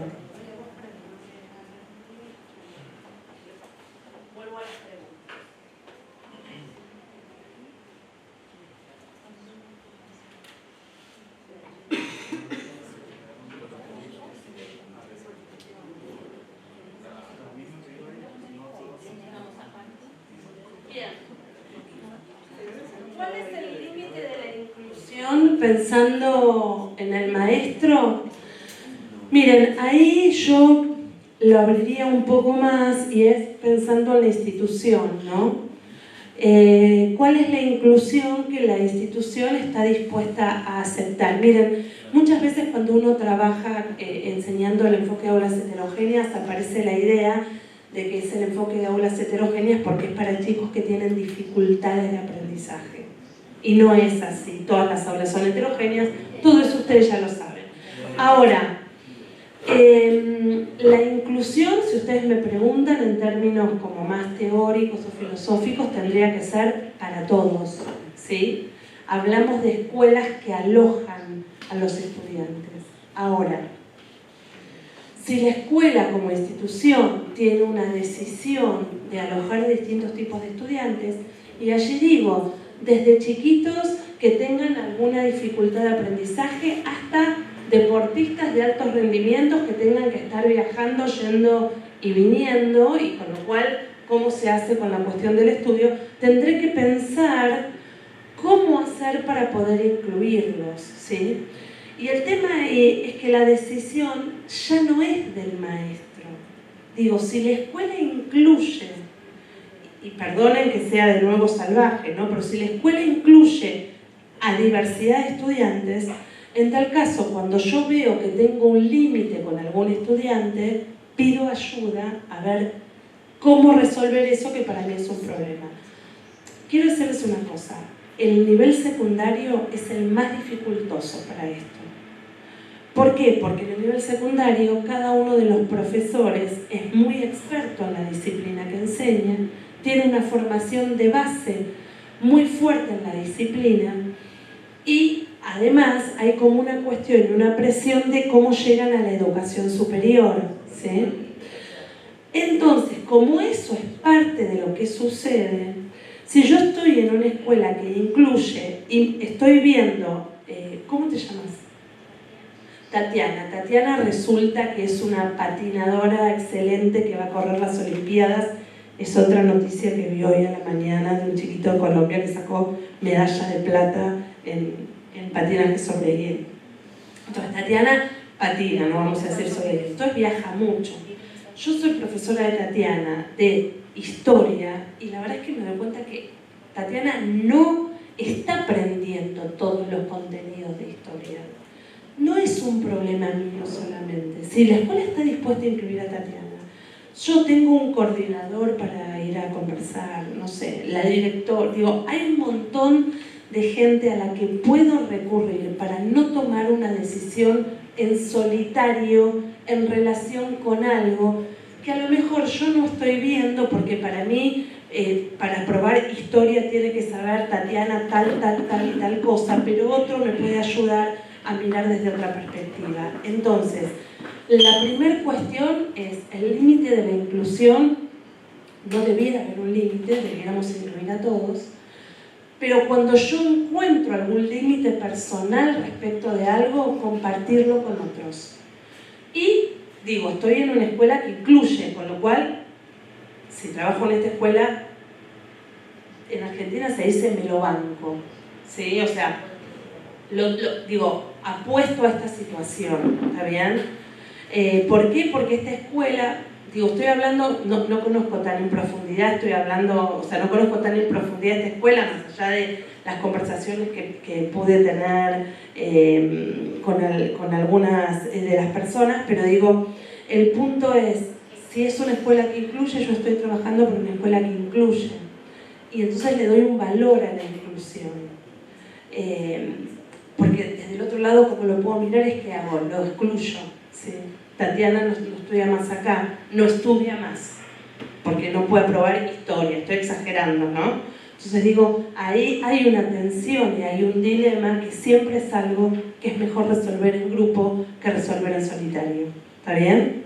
Vuelvo a las preguntas. Bien. ¿Cuál es el límite de la inclusión pensando en el maestro? Miren, ahí yo lo abriría un poco más y es pensando en la institución, ¿no? ¿Cuál es la inclusión que la institución está dispuesta a aceptar? Miren, muchas veces cuando uno trabaja enseñando el enfoque de aulas heterogéneas aparece la idea de que es el enfoque de aulas heterogéneas porque es para chicos que tienen dificultades de aprendizaje. Y no es así, todas las aulas son heterogéneas, todo eso ustedes ya lo saben. Ahora, la inclusión, si ustedes me preguntan en términos como más teóricos o filosóficos, tendría que ser para todos, ¿sí? Hablamos de escuelas que alojan a los estudiantes. Ahora, Si la escuela como institución tiene una decisión de alojar distintos tipos de estudiantes, y allí digo, desde chiquitos que tengan alguna dificultad de aprendizaje hasta deportistas de altos rendimientos que tengan que estar viajando, yendo y viniendo, y con lo cual, ¿cómo se hace con la cuestión del estudio? Tendré que pensar cómo hacer para poder incluirlos, ¿sí? Y el tema es que la decisión ya no es del maestro. Digo, si la escuela incluye, y perdonen que sea de nuevo salvaje, ¿no? Pero si la escuela incluye a diversidad de estudiantes, en tal caso, cuando yo veo que tengo un límite con algún estudiante, pido ayuda a ver cómo resolver eso, que para mí es un problema. Quiero decirles una cosa, el nivel secundario es el más dificultoso para esto. ¿Por qué? Porque en el nivel secundario cada uno de los profesores es muy experto en la disciplina que enseña, tiene una formación de base muy fuerte en la disciplina y además hay como una cuestión y una presión de cómo llegan a la educación superior, ¿sí? Entonces, como eso es parte de lo que sucede, si yo estoy en una escuela que incluye y estoy viendo, ¿cómo te llamas? Tatiana. Tatiana resulta que es una patinadora excelente que va a correr las Olimpiadas. Es otra noticia que vi hoy a la mañana de un chiquito de Colombia que sacó medalla de plata en patinaje sobre hielo. Entonces, Tatiana patina, no vamos a decir sobre hielo. Entonces viaja mucho. Yo soy profesora de Tatiana de historia y la verdad es que me doy cuenta que Tatiana no está aprendiendo todos los contenidos de historia. No es un problema mío solamente. Si la escuela está dispuesta a incluir a Tatiana, yo tengo un coordinador para ir a conversar, no sé, la directora, digo, hay un montón de gente a la que puedo recurrir para no tomar una decisión en solitario en relación con algo que a lo mejor yo no estoy viendo, porque para mí, para probar historia tiene que saber Tatiana tal cosa, pero otro me puede ayudar a mirar desde otra perspectiva. Entonces, la primera cuestión es el límite de la inclusión. No debiera haber un límite, debiéramos incluir a todos, pero cuando yo encuentro algún límite personal respecto de algo, compartirlo con otros. Y digo, estoy en una escuela que incluye, con lo cual, si trabajo en esta escuela, en Argentina se dice me lo banco, ¿sí? O sea, digo, apuesto a esta situación, ¿está bien? ¿Por qué? Porque esta escuela, digo, estoy hablando, no conozco tan en profundidad, estoy hablando, o sea, no conozco tan en profundidad esta escuela, más allá de las conversaciones que pude tener con algunas de las personas, pero digo, el punto es, si es una escuela que incluye, yo estoy trabajando por una escuela que incluye, y entonces le doy un valor a la inclusión. Porque desde el otro lado, como lo puedo mirar, es que hago, lo excluyo, ¿sí? Tatiana no estudia más acá, no estudia más, porque no puede aprobar historia, estoy exagerando, ¿no? Entonces digo, ahí hay una tensión y hay un dilema que siempre es algo que es mejor resolver en grupo que resolver en solitario. ¿Está bien?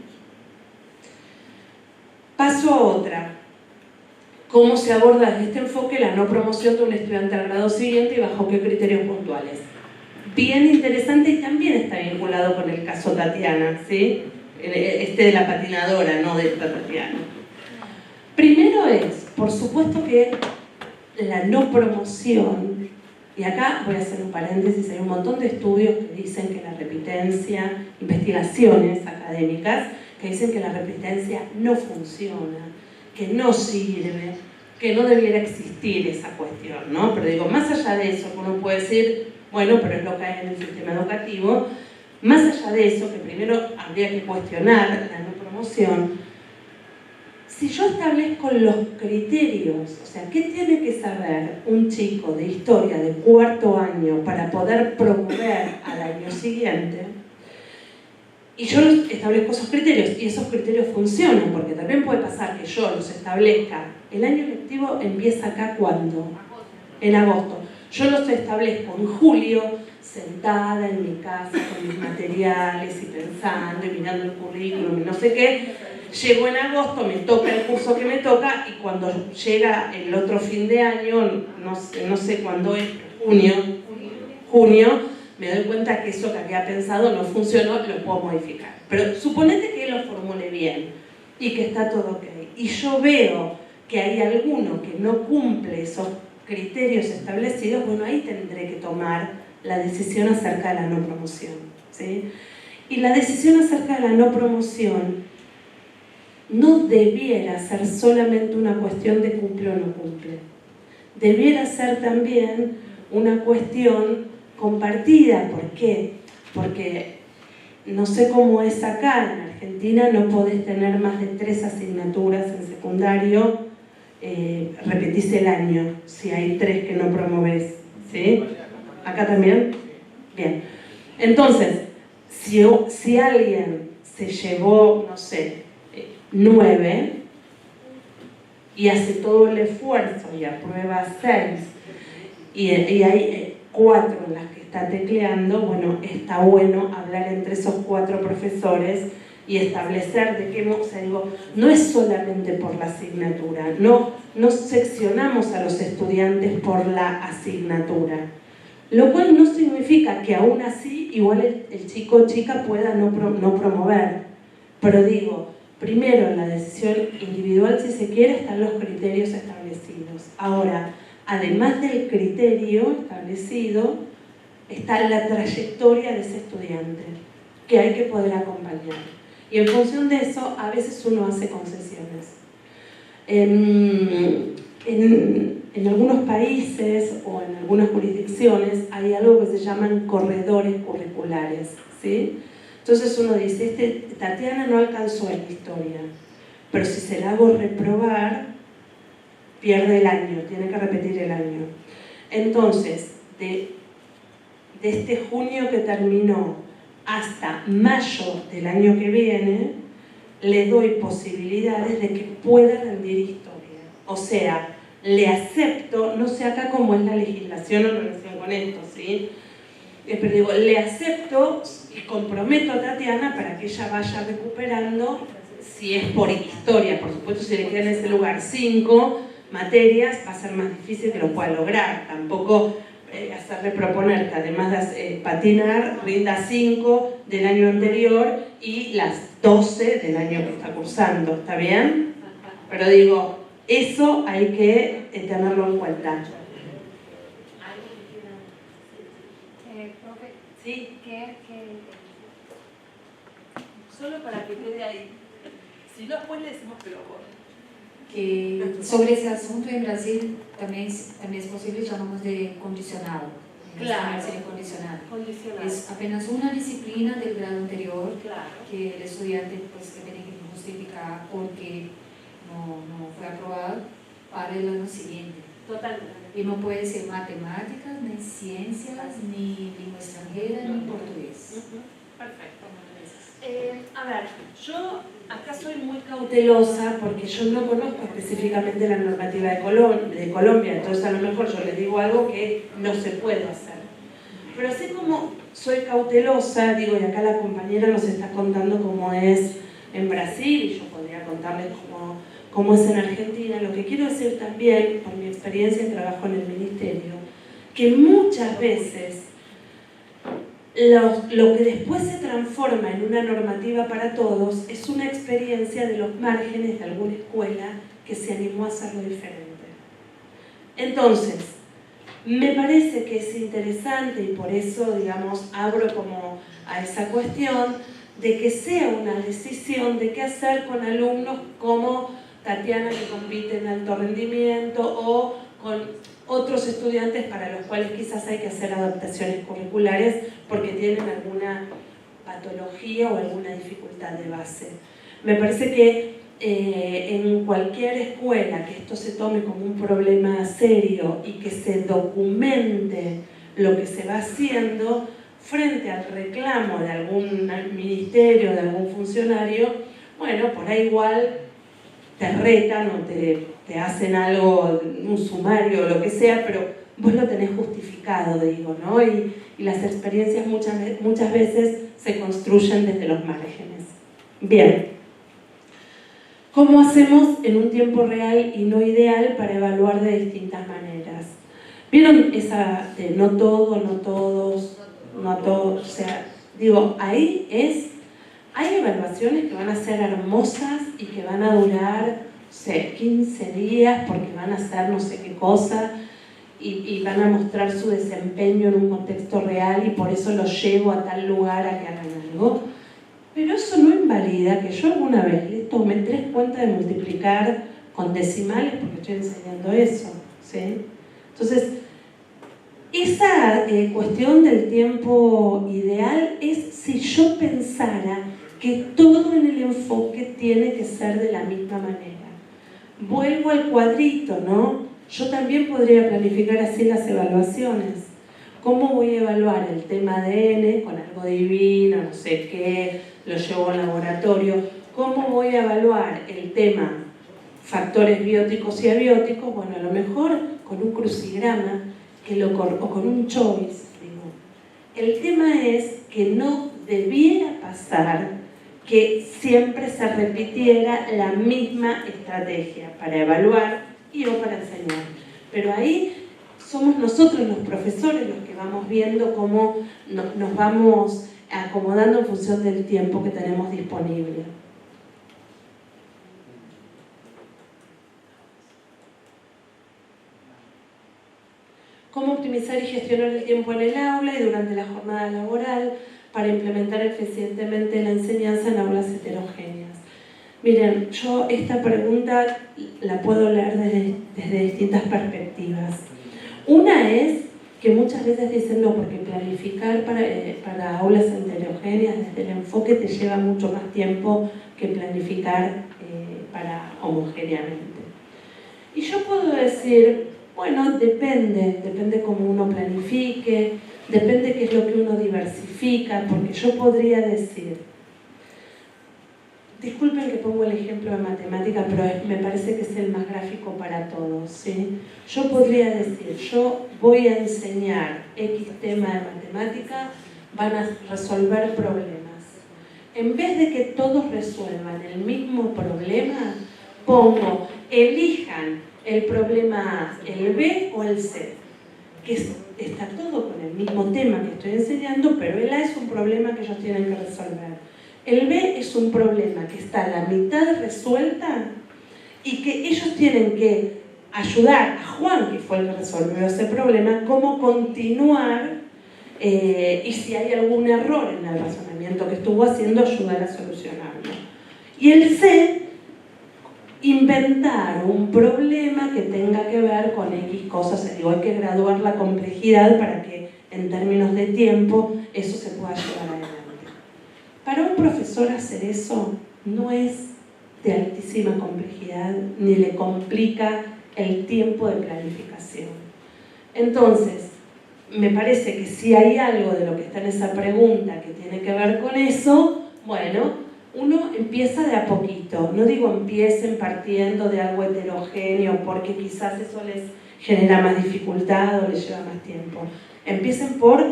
Paso a otra. ¿Cómo se aborda desde este enfoque la no promoción de un estudiante al grado siguiente y bajo qué criterios puntuales? Bien interesante y también está vinculado con el caso Tatiana, ¿sí? Este de la patinadora, no de esta Tatiana. Primero es, por supuesto que la no promoción, y acá voy a hacer un paréntesis, hay un montón de estudios que dicen que la repitencia, investigaciones académicas, que dicen que la repitencia no funciona, que no sirve, que no debiera existir esa cuestión, ¿no? Pero digo, más allá de eso, uno puede decir, bueno, pero es lo que hay en el sistema educativo, más allá de eso, que primero habría que cuestionar la no promoción, si yo establezco los criterios, o sea, ¿qué tiene que saber un chico de historia de cuarto año para poder promover al año siguiente? Y yo establezco esos criterios, y esos criterios funcionan, porque también puede pasar que yo los establezca. El año lectivo empieza acá, ¿cuándo? En agosto. Yo los establezco en julio, sentada en mi casa con mis materiales y pensando y mirando el currículum y no sé qué. Llego en agosto, me toca el curso que me toca y cuando llega el otro fin de año, no sé cuándo es, junio, me doy cuenta que eso que había pensado no funcionó, lo puedo modificar. Pero suponete que lo formule bien y que está todo ok. Y yo veo que hay alguno que no cumple esos criterios establecidos, bueno, ahí tendré que tomar la decisión acerca de la no promoción, ¿sí? Y la decisión acerca de la no promoción no debiera ser solamente una cuestión de cumple o no cumple. Debiera ser también una cuestión compartida. ¿Por qué? Porque no sé cómo es acá, en Argentina no podés tener más de 3 asignaturas en secundario, repetís el año, si hay 3 que no promovés, ¿sí? ¿Acá también? Bien. Entonces, si alguien se llevó, no sé, 9 y hace todo el esfuerzo y aprueba 6 y hay 4 en las que está tecleando, bueno, está bueno hablar entre esos 4 profesores y establecer de qué modo, o sea, digo, no es solamente por la asignatura, no seccionamos a los estudiantes por la asignatura, lo cual no significa que aún así igual el chico o chica pueda no promover, pero digo, primero, en la decisión individual, si se quiere, están los criterios establecidos. Ahora, además del criterio establecido, está la trayectoria de ese estudiante, que hay que poder acompañar. Y en función de eso, a veces uno hace concesiones. En algunos países o en algunas jurisdicciones hay algo que se llaman corredores curriculares, ¿sí? Entonces uno dice, Tatiana no alcanzó en historia, pero si se la hago reprobar, pierde el año, tiene que repetir el año. Entonces, de este junio que terminó hasta mayo del año que viene, le doy posibilidades de que pueda rendir historia. O sea, le acepto, no sé acá cómo es la legislación en relación con esto, ¿sí? Pero digo, le acepto y comprometo a Tatiana para que ella vaya recuperando, si es por historia, por supuesto, si le queda en ese lugar 5 materias, va a ser más difícil que lo pueda lograr. Tampoco hacerle proponer que además de patinar, rinda 5 del año anterior y las 12 del año que está cursando, ¿está bien? Pero digo, eso hay que tenerlo en cuenta. Profe, Sí, ¿qué? solo para que quede ahí. Si no, después le decimos que lo borre. Que sobre ese asunto en Brasil también es posible, llamamos de condicionado. Claro. Condicionado. Condicional. Es apenas una disciplina del grado anterior, Claro. que el estudiante pues, tiene que justificar porque no fue aprobado para el año siguiente. Totalmente. Y no puede ser matemáticas, ni ciencias, ni lengua extranjera, ni portugués. Perfecto. A ver, yo acá soy muy cautelosa porque yo no conozco específicamente la normativa de Colombia, entonces a lo mejor yo les digo algo que no se puede hacer. Pero así como soy cautelosa, digo, y acá la compañera nos está contando cómo es en Brasil, y yo podría contarles cómo es en Argentina, lo que quiero decir también, por mi experiencia de trabajo en el ministerio, que muchas veces lo que después se transforma en una normativa para todos es una experiencia de los márgenes de alguna escuela que se animó a hacerlo diferente. Entonces, me parece que es interesante y por eso, digamos, abro como a esa cuestión de que sea una decisión de qué hacer con alumnos como Tatiana, que compite en alto rendimiento, o con otros estudiantes para los cuales quizás hay que hacer adaptaciones curriculares porque tienen alguna patología o alguna dificultad de base. Me parece que en cualquier escuela que esto se tome como un problema serio y que se documente lo que se va haciendo frente al reclamo de algún ministerio, de algún funcionario, bueno, por ahí igual te retan o te hacen algo, un sumario o lo que sea, pero vos lo tenés justificado, digo, ¿no? Y las experiencias muchas veces se construyen desde los márgenes. Bien. ¿Cómo hacemos en un tiempo real y no ideal para evaluar de distintas maneras? ¿Vieron esa de no todo, no todos, no todos? O sea, digo, ahí hay evaluaciones que van a ser hermosas y que van a durar, no sé, 15 días porque van a hacer no sé qué cosa y van a mostrar su desempeño en un contexto real y por eso los llevo a tal lugar a que hagan algo. Pero eso no invalida que yo alguna vez le tome 3 cuentas de multiplicar con decimales porque estoy enseñando eso, ¿sí? Entonces, esa cuestión del tiempo ideal es si yo pensara que todo en el enfoque tiene que ser de la misma manera. Vuelvo al cuadrito, ¿no? Yo también podría planificar así las evaluaciones. ¿Cómo voy a evaluar el tema ADN con algo divino, no sé qué, lo llevo al laboratorio? ¿Cómo voy a evaluar el tema factores bióticos y abióticos? Bueno, a lo mejor con un crucigrama o con un choice. Digo. El tema es que no debiera pasar que siempre se repitiera la misma estrategia para evaluar y o para enseñar. Pero ahí somos nosotros los profesores los que vamos viendo cómo nos vamos acomodando en función del tiempo que tenemos disponible. Cómo optimizar y gestionar el tiempo en el aula y durante la jornada laboral para implementar eficientemente la enseñanza en aulas heterogéneas. Miren, yo esta pregunta la puedo leer desde distintas perspectivas. Una es que muchas veces dicen no, porque planificar para aulas heterogéneas desde el enfoque te lleva mucho más tiempo que planificar para homogéneamente. Y yo puedo decir, bueno, depende cómo uno planifique, depende qué es lo que uno diversifica, porque yo podría decir, disculpen que pongo el ejemplo de matemática, pero me parece que es el más gráfico para todos, ¿sí? Yo podría decir, yo voy a enseñar X tema de matemática, van a resolver problemas. En vez de que todos resuelvan el mismo problema, pongo, elijan el problema A, el B o el C, que está todo con el mismo tema que estoy enseñando, pero el A es un problema que ellos tienen que resolver. El B es un problema que está a la mitad resuelta y que ellos tienen que ayudar a Juan, que fue el que resolvió ese problema, cómo continuar y si hay algún error en el razonamiento que estuvo haciendo, ayudar a solucionarlo. Y el C, inventar un problema que tenga que ver con X cosas. Digo, hay que graduar la complejidad para que en términos de tiempo eso se pueda llevar adelante. Para un profesor hacer eso no es de altísima complejidad ni le complica el tiempo de planificación. Entonces, me parece que si hay algo de lo que está en esa pregunta que tiene que ver con eso, bueno, uno empieza de a poquito. No digo empiecen partiendo de algo heterogéneo porque quizás eso les genera más dificultad o les lleva más tiempo. Empiecen por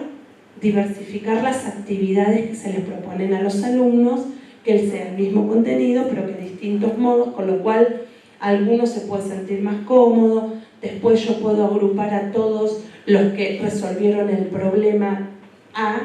diversificar las actividades que se les proponen a los alumnos, que sea el mismo contenido pero que de distintos modos, con lo cual algunos se pueden sentir más cómodos. Después yo puedo agrupar a todos los que resolvieron el problema A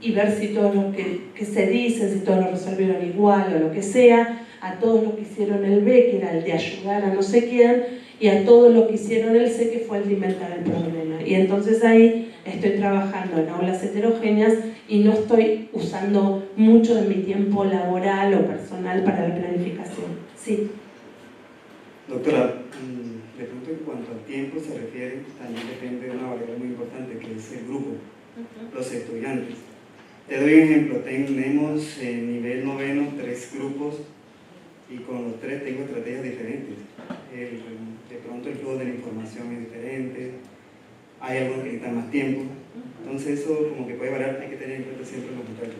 y ver si todos los que se dicen, si todos lo resolvieron igual o lo que sea, a todos los que hicieron el B, que era el de ayudar a no sé quién, y a todos los que hicieron el C, que fue el de inventar el problema. Y entonces ahí estoy trabajando en aulas heterogéneas y no estoy usando mucho de mi tiempo laboral o personal para la planificación. Sí. Doctora, le pregunto en cuanto al tiempo se refiere, también depende de una variable muy importante que es el grupo, los estudiantes. Te doy un ejemplo, tenemos en nivel noveno 3 grupos y con los 3 tengo estrategias diferentes. De pronto el flujo de la información es diferente, hay algunos que necesitan más tiempo, entonces eso como que puede variar, hay que tener en cuenta siempre los muchachos.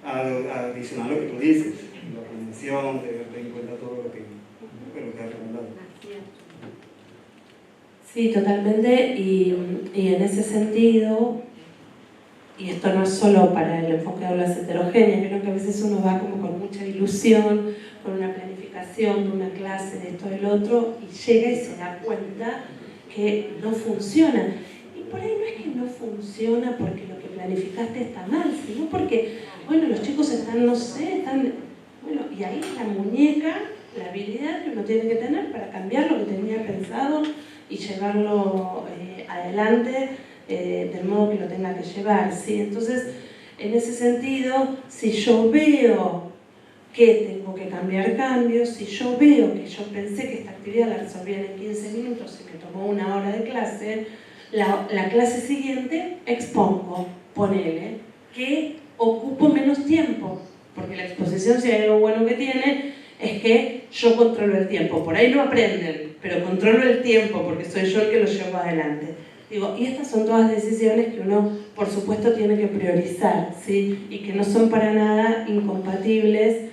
Adicional a lo que tú dices, la planeación, tener en cuenta todo lo que ha recomendado. Sí, totalmente, y en ese sentido, y esto no es solo para el enfoque de aulas heterogéneas, creo que a veces uno va como con mucha ilusión, con una planificación de una clase, de esto, del otro, y llega y se da cuenta que no funciona. Y por ahí no es que no funciona porque lo que planificaste está mal, sino porque, bueno, los chicos están, no sé, bueno, y ahí la muñeca, la habilidad que uno tiene que tener para cambiar lo que tenía pensado y llevarlo adelante del modo que lo tenga que llevar, ¿sí? Entonces, en ese sentido, si yo veo que tengo que cambiar cambios, si yo veo que yo pensé que esta actividad la resolvían en 15 minutos y me tomó 1 hora de clase, la clase siguiente expongo, ponele, que ocupo menos tiempo, porque la exposición, si hay algo bueno que tiene, es que yo controlo el tiempo. Por ahí no aprenden, pero controlo el tiempo porque soy yo el que lo llevo adelante. Digo, y estas son todas decisiones que uno, por supuesto, tiene que priorizar, ¿sí? Y que no son para nada incompatibles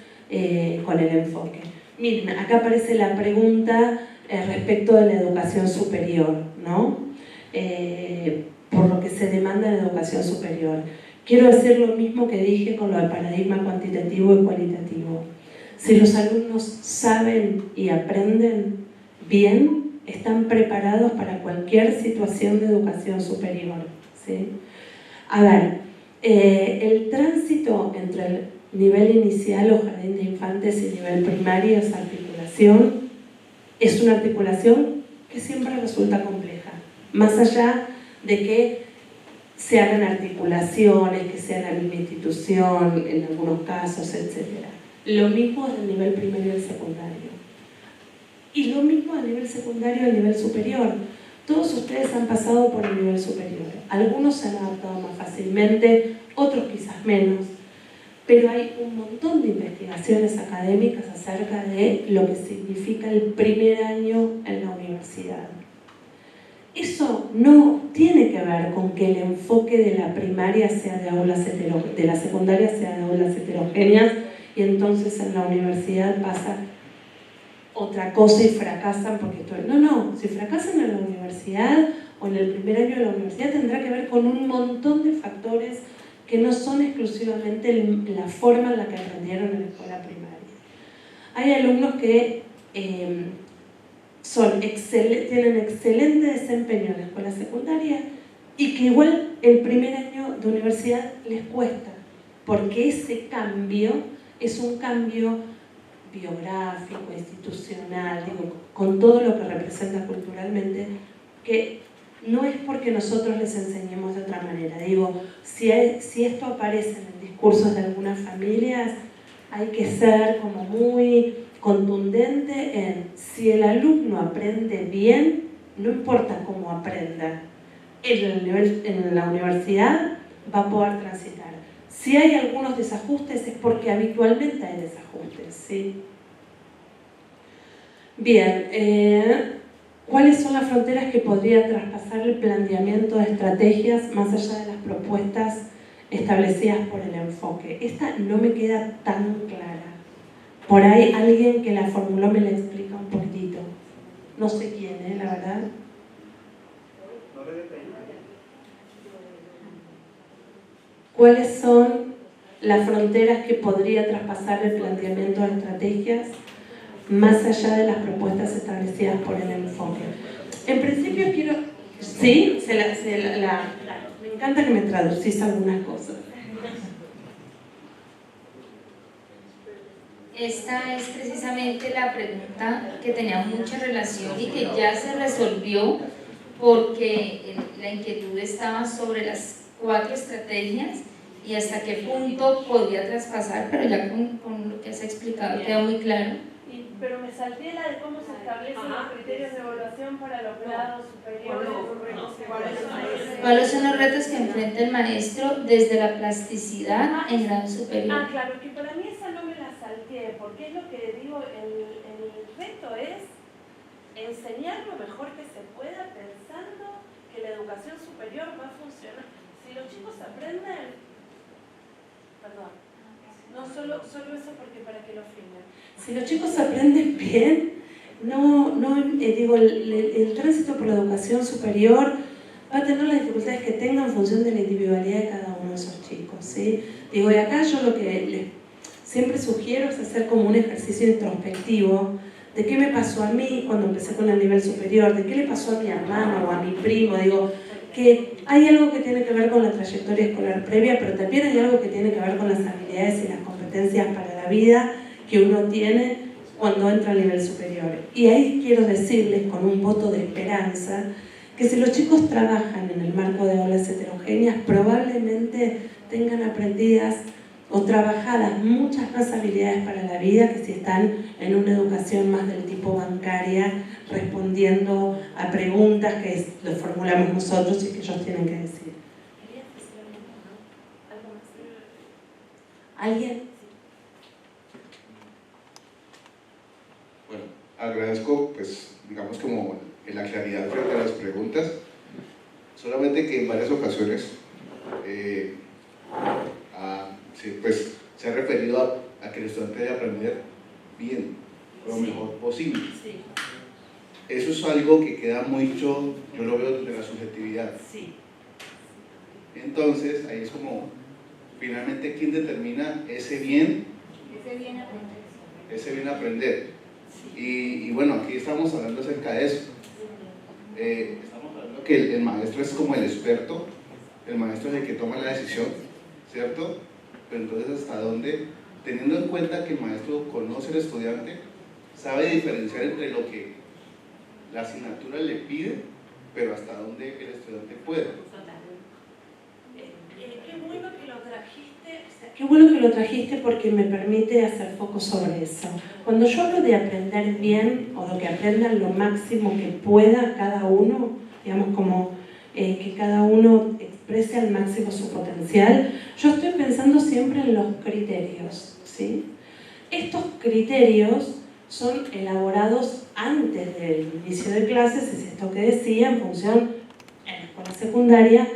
con el enfoque. Miren, acá aparece la pregunta respecto de la educación superior, ¿no? Por lo que se demanda en la educación superior. Quiero decir lo mismo que dije con lo del paradigma cuantitativo y cualitativo. Si los alumnos saben y aprenden bien, están preparados para cualquier situación de educación superior, ¿sí? A ver, el tránsito entre el nivel inicial o jardín de infantes y nivel primario, esa articulación, es una articulación que siempre resulta compleja, más allá de que se hagan articulaciones, que sea la misma institución en algunos casos, etc. Lo mismo del nivel primario y el secundario. Y lo mismo a nivel secundario y a nivel superior. Todos ustedes han pasado por el nivel superior. Algunos se han adaptado más fácilmente, otros quizás menos. Pero hay un montón de investigaciones académicas acerca de lo que significa el primer año en la universidad. Eso no tiene que ver con que el enfoque de la primaria sea de aulas heterogéneas, de la secundaria sea de aulas heterogéneas, y entonces en la universidad pasa otra cosa y fracasan porque no, si fracasan en la universidad o en el primer año de la universidad tendrá que ver con un montón de factores que no son exclusivamente la forma en la que aprendieron en la escuela primaria. Hay alumnos que tienen excelente desempeño en la escuela secundaria y que igual el primer año de universidad les cuesta, porque ese cambio es un cambio biográfico, institucional, digo, con todo lo que representa culturalmente, que no es porque nosotros les enseñemos de otra manera. Digo, si esto aparece en discursos de algunas familias, hay que ser como muy contundente en si el alumno aprende bien, no importa cómo aprenda, en la universidad va a poder transitar. Si hay algunos desajustes es porque habitualmente hay desajustes, ¿sí? Bien, ¿cuáles son las fronteras que podría traspasar el planteamiento de estrategias más allá de las propuestas establecidas por el enfoque? Esta no me queda tan clara. Por ahí alguien que la formuló me la explica un poquitito. No sé quién, la verdad. ¿Cuáles son las fronteras que podría traspasar el planteamiento de estrategias más allá de las propuestas establecidas por el enfoque? En principio quiero... Sí, me encanta que me traducís algunas cosas. Esta es precisamente la pregunta que tenía mucha relación y que ya se resolvió porque la inquietud estaba sobre las 4 estrategias y hasta qué punto podía traspasar, pero ya con lo que has explicado queda muy claro. Pero me salté la de cómo se establecen los criterios de evaluación para los grados superiores. ¿Cuáles son los retos que enfrenta el maestro desde la plasticidad en grado superior? Claro, que para mí esa no me la salté, porque es lo que digo, el reto es enseñar lo mejor que se pueda pensando que la educación superior va a funcionar. Si los chicos aprenden, perdón, no solo eso porque para que lo filmen. Si los chicos aprenden bien, digo, el tránsito por la educación superior va a tener las dificultades que tenga en función de la individualidad de cada uno de esos chicos, ¿sí? Digo, y acá yo lo que siempre sugiero es hacer como un ejercicio introspectivo de qué me pasó a mí cuando empecé con el nivel superior, de qué le pasó a mi hermano o a mi primo. Digo, que hay algo que tiene que ver con la trayectoria escolar previa, pero también hay algo que tiene que ver con las habilidades y las competencias para la vida que uno tiene cuando entra al nivel superior. Y ahí quiero decirles con un voto de esperanza que si los chicos trabajan en el marco de aulas heterogéneas, probablemente tengan aprendidas o trabajadas muchas más habilidades para la vida que si están en una educación más del tipo bancaria, respondiendo a preguntas que los formulamos nosotros y que ellos tienen que decir. ¿Alguien? Bueno, agradezco, pues, digamos, como la claridad frente a las preguntas, solamente que en varias ocasiones pues, se ha referido a que el estudiante debe aprender bien, lo mejor posible. Sí. Eso es algo que queda mucho, yo lo veo desde la subjetividad. Sí. Entonces, ahí es como, finalmente, ¿quién determina ese bien? Ese bien aprender. Y bueno, aquí estamos hablando acerca de eso. Estamos hablando que el maestro es como el experto, el maestro es el que toma la decisión, ¿cierto? Pero entonces, ¿hasta dónde? Teniendo en cuenta que el maestro conoce al estudiante, sabe diferenciar entre lo que la asignatura le pide, pero hasta dónde el estudiante puede. Qué bueno que lo trajiste. Qué bueno que lo trajiste porque me permite hacer foco sobre eso. Cuando yo hablo de aprender bien o de que aprendan lo máximo que pueda cada uno, digamos como que cada uno exprese al máximo su potencial, yo estoy pensando siempre en los criterios, ¿sí? Estos criterios son elaborados antes del inicio de clases, es esto que decía, en función, en la escuela secundaria,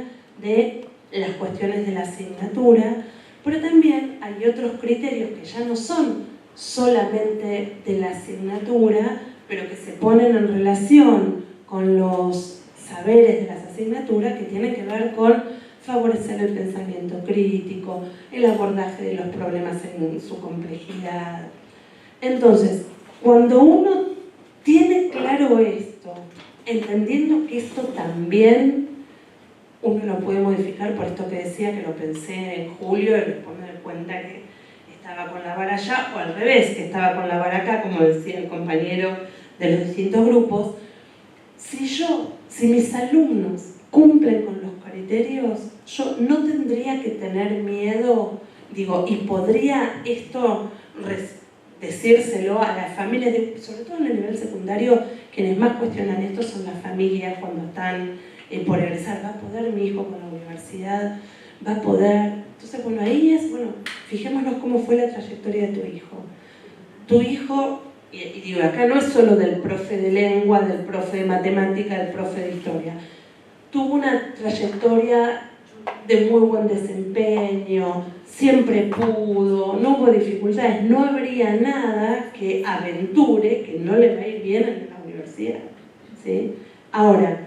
de las cuestiones de la asignatura, pero también hay otros criterios que ya no son solamente de la asignatura, pero que se ponen en relación con los saberes de las asignaturas que tienen que ver con favorecer el pensamiento crítico, el abordaje de los problemas en su complejidad. Entonces, cuando uno tiene claro esto, entendiendo que esto también uno lo puede modificar por esto que decía, que lo pensé en julio y después me doy cuenta que estaba con la vara allá, o al revés, que estaba con la vara acá, como decía el compañero de los distintos grupos. Si mis alumnos cumplen con los criterios, yo no tendría que tener miedo, digo, y podría esto decírselo a las familias, sobre todo en el nivel secundario, quienes más cuestionan esto son las familias cuando están por egresar. ¿Va a poder mi hijo con la universidad? ¿Va a poder? Entonces, bueno, ahí es, bueno, fijémonos cómo fue la trayectoria de tu hijo. Tu hijo, y digo, acá no es solo del profe de lengua, del profe de matemática, del profe de historia. Tuvo una trayectoria de muy buen desempeño, siempre pudo, no hubo dificultades, no habría nada que aventure que no le va a ir bien en la universidad, ¿sí? Ahora,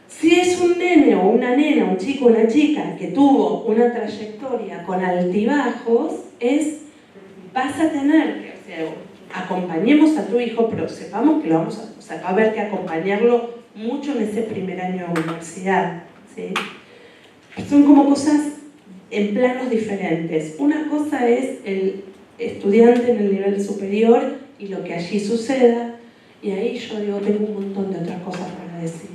si es un nene o una nena, un chico o una chica que tuvo una trayectoria con altibajos, vas a tener que, o sea, acompañemos a tu hijo, pero sepamos que lo vamos a, o sea, va a haber que acompañarlo mucho en ese primer año de universidad, ¿sí? Son como cosas en planos diferentes. Una cosa es el estudiante en el nivel superior y lo que allí suceda, y ahí yo digo, tengo un montón de otras cosas para decir,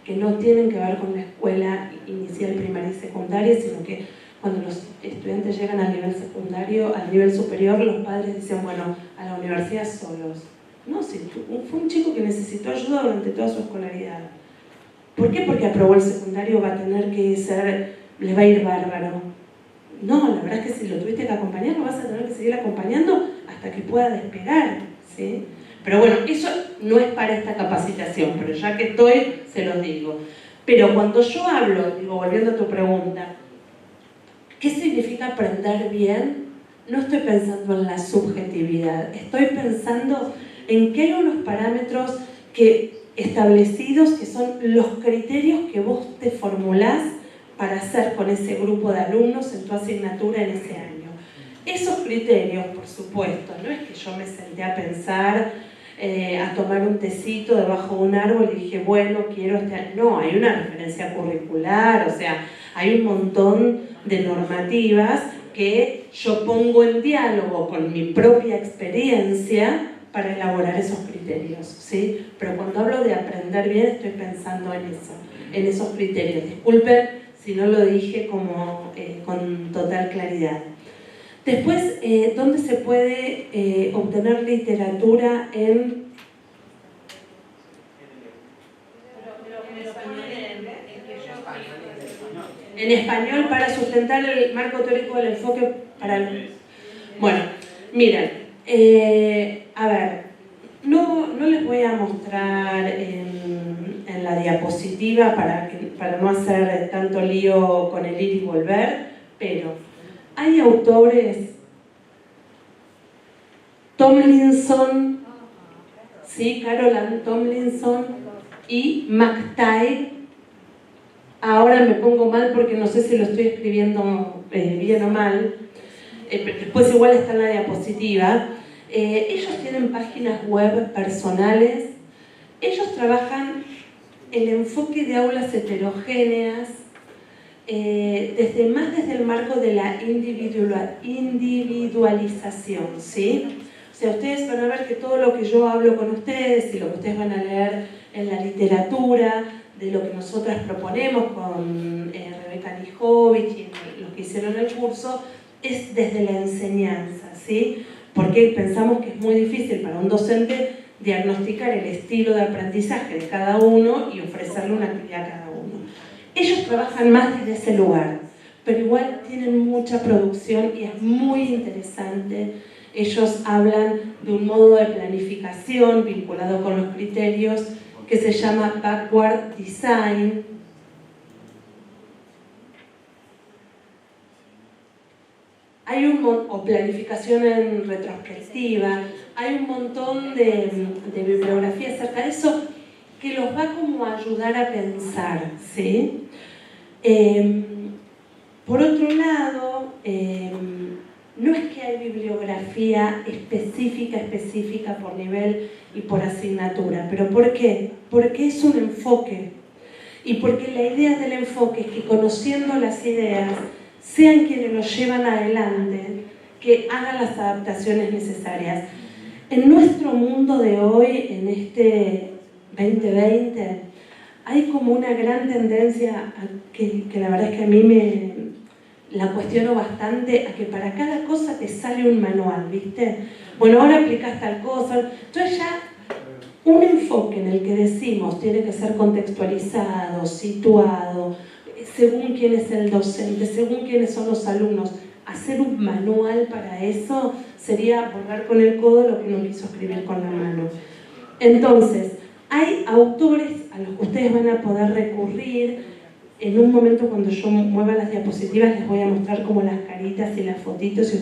que no tienen que ver con la escuela inicial, primaria y secundaria, sino que cuando los estudiantes llegan al nivel secundario, al nivel superior, los padres dicen, bueno, a la universidad solos. No, si fue un chico que necesitó ayuda durante toda su escolaridad. ¿Por qué? Porque aprobó el secundario, va a tener que ser, le va a ir bárbaro. No, la verdad es que si lo tuviste que acompañar, lo vas a tener que seguir acompañando hasta que pueda despegar, ¿sí? Pero bueno, eso no es para esta capacitación, pero ya que estoy, se los digo. Pero cuando yo hablo, digo, volviendo a tu pregunta, ¿qué significa aprender bien? No estoy pensando en la subjetividad, estoy pensando en que hay unos parámetros establecidos que son los criterios que vos te formulás para hacer con ese grupo de alumnos en tu asignatura en ese año. Esos criterios, por supuesto, no es que yo me senté a pensar, a tomar un tecito debajo de un árbol y dije, bueno, quiero este... No, hay una referencia curricular, o sea, hay un montón de normativas que yo pongo en diálogo con mi propia experiencia para elaborar esos criterios, ¿sí? Pero cuando hablo de aprender bien estoy pensando en eso, en esos criterios. Disculpen si no lo dije como, con total claridad. Después, ¿dónde se puede obtener literatura en... En español para sustentar el marco teórico del enfoque para el... Bueno, miren, a ver, no les voy a mostrar en la diapositiva para no hacer tanto lío con el ir y volver, pero hay autores, Tomlinson, ¿sí? Carol Ann Tomlinson y McTighe. Ahora me pongo mal porque no sé si lo estoy escribiendo bien o mal. Después igual está en la diapositiva. Ellos tienen páginas web personales. Ellos trabajan el enfoque de aulas heterogéneas desde el marco de la individualización, ¿sí? O sea, ustedes van a ver que todo lo que yo hablo con ustedes y lo que ustedes van a leer en la literatura, de lo que nosotras proponemos con Rebeca Nijovic y los que hicieron el curso, es desde la enseñanza, ¿sí? Porque pensamos que es muy difícil para un docente diagnosticar el estilo de aprendizaje de cada uno y ofrecerle una actividad a cada uno. Ellos trabajan más desde ese lugar, pero igual tienen mucha producción y es muy interesante. Ellos hablan de un modo de planificación vinculado con los criterios que se llama Backward Design. Hay o planificación en retrospectiva. Hay un montón de bibliografía acerca de eso que los va como a ayudar a pensar, ¿sí? Por otro lado, no es que hay bibliografía específica por nivel y por asignatura, pero ¿por qué? Porque es un enfoque y porque la idea del enfoque es que conociendo las ideas sean quienes los llevan adelante, que hagan las adaptaciones necesarias. En nuestro mundo de hoy, en este 2020, hay como una gran tendencia que la verdad es que a mí la cuestiono bastante, a que para cada cosa te sale un manual, ¿viste? Bueno, ahora aplicás tal cosa. Entonces ya un enfoque en el que decimos tiene que ser contextualizado, situado, según quién es el docente, según quiénes son los alumnos. Hacer un manual para eso sería borrar con el codo lo que uno quiso escribir con la mano. Entonces, hay autores a los que ustedes van a poder recurrir. En un momento, cuando yo mueva las diapositivas, les voy a mostrar como las caritas y las fotitos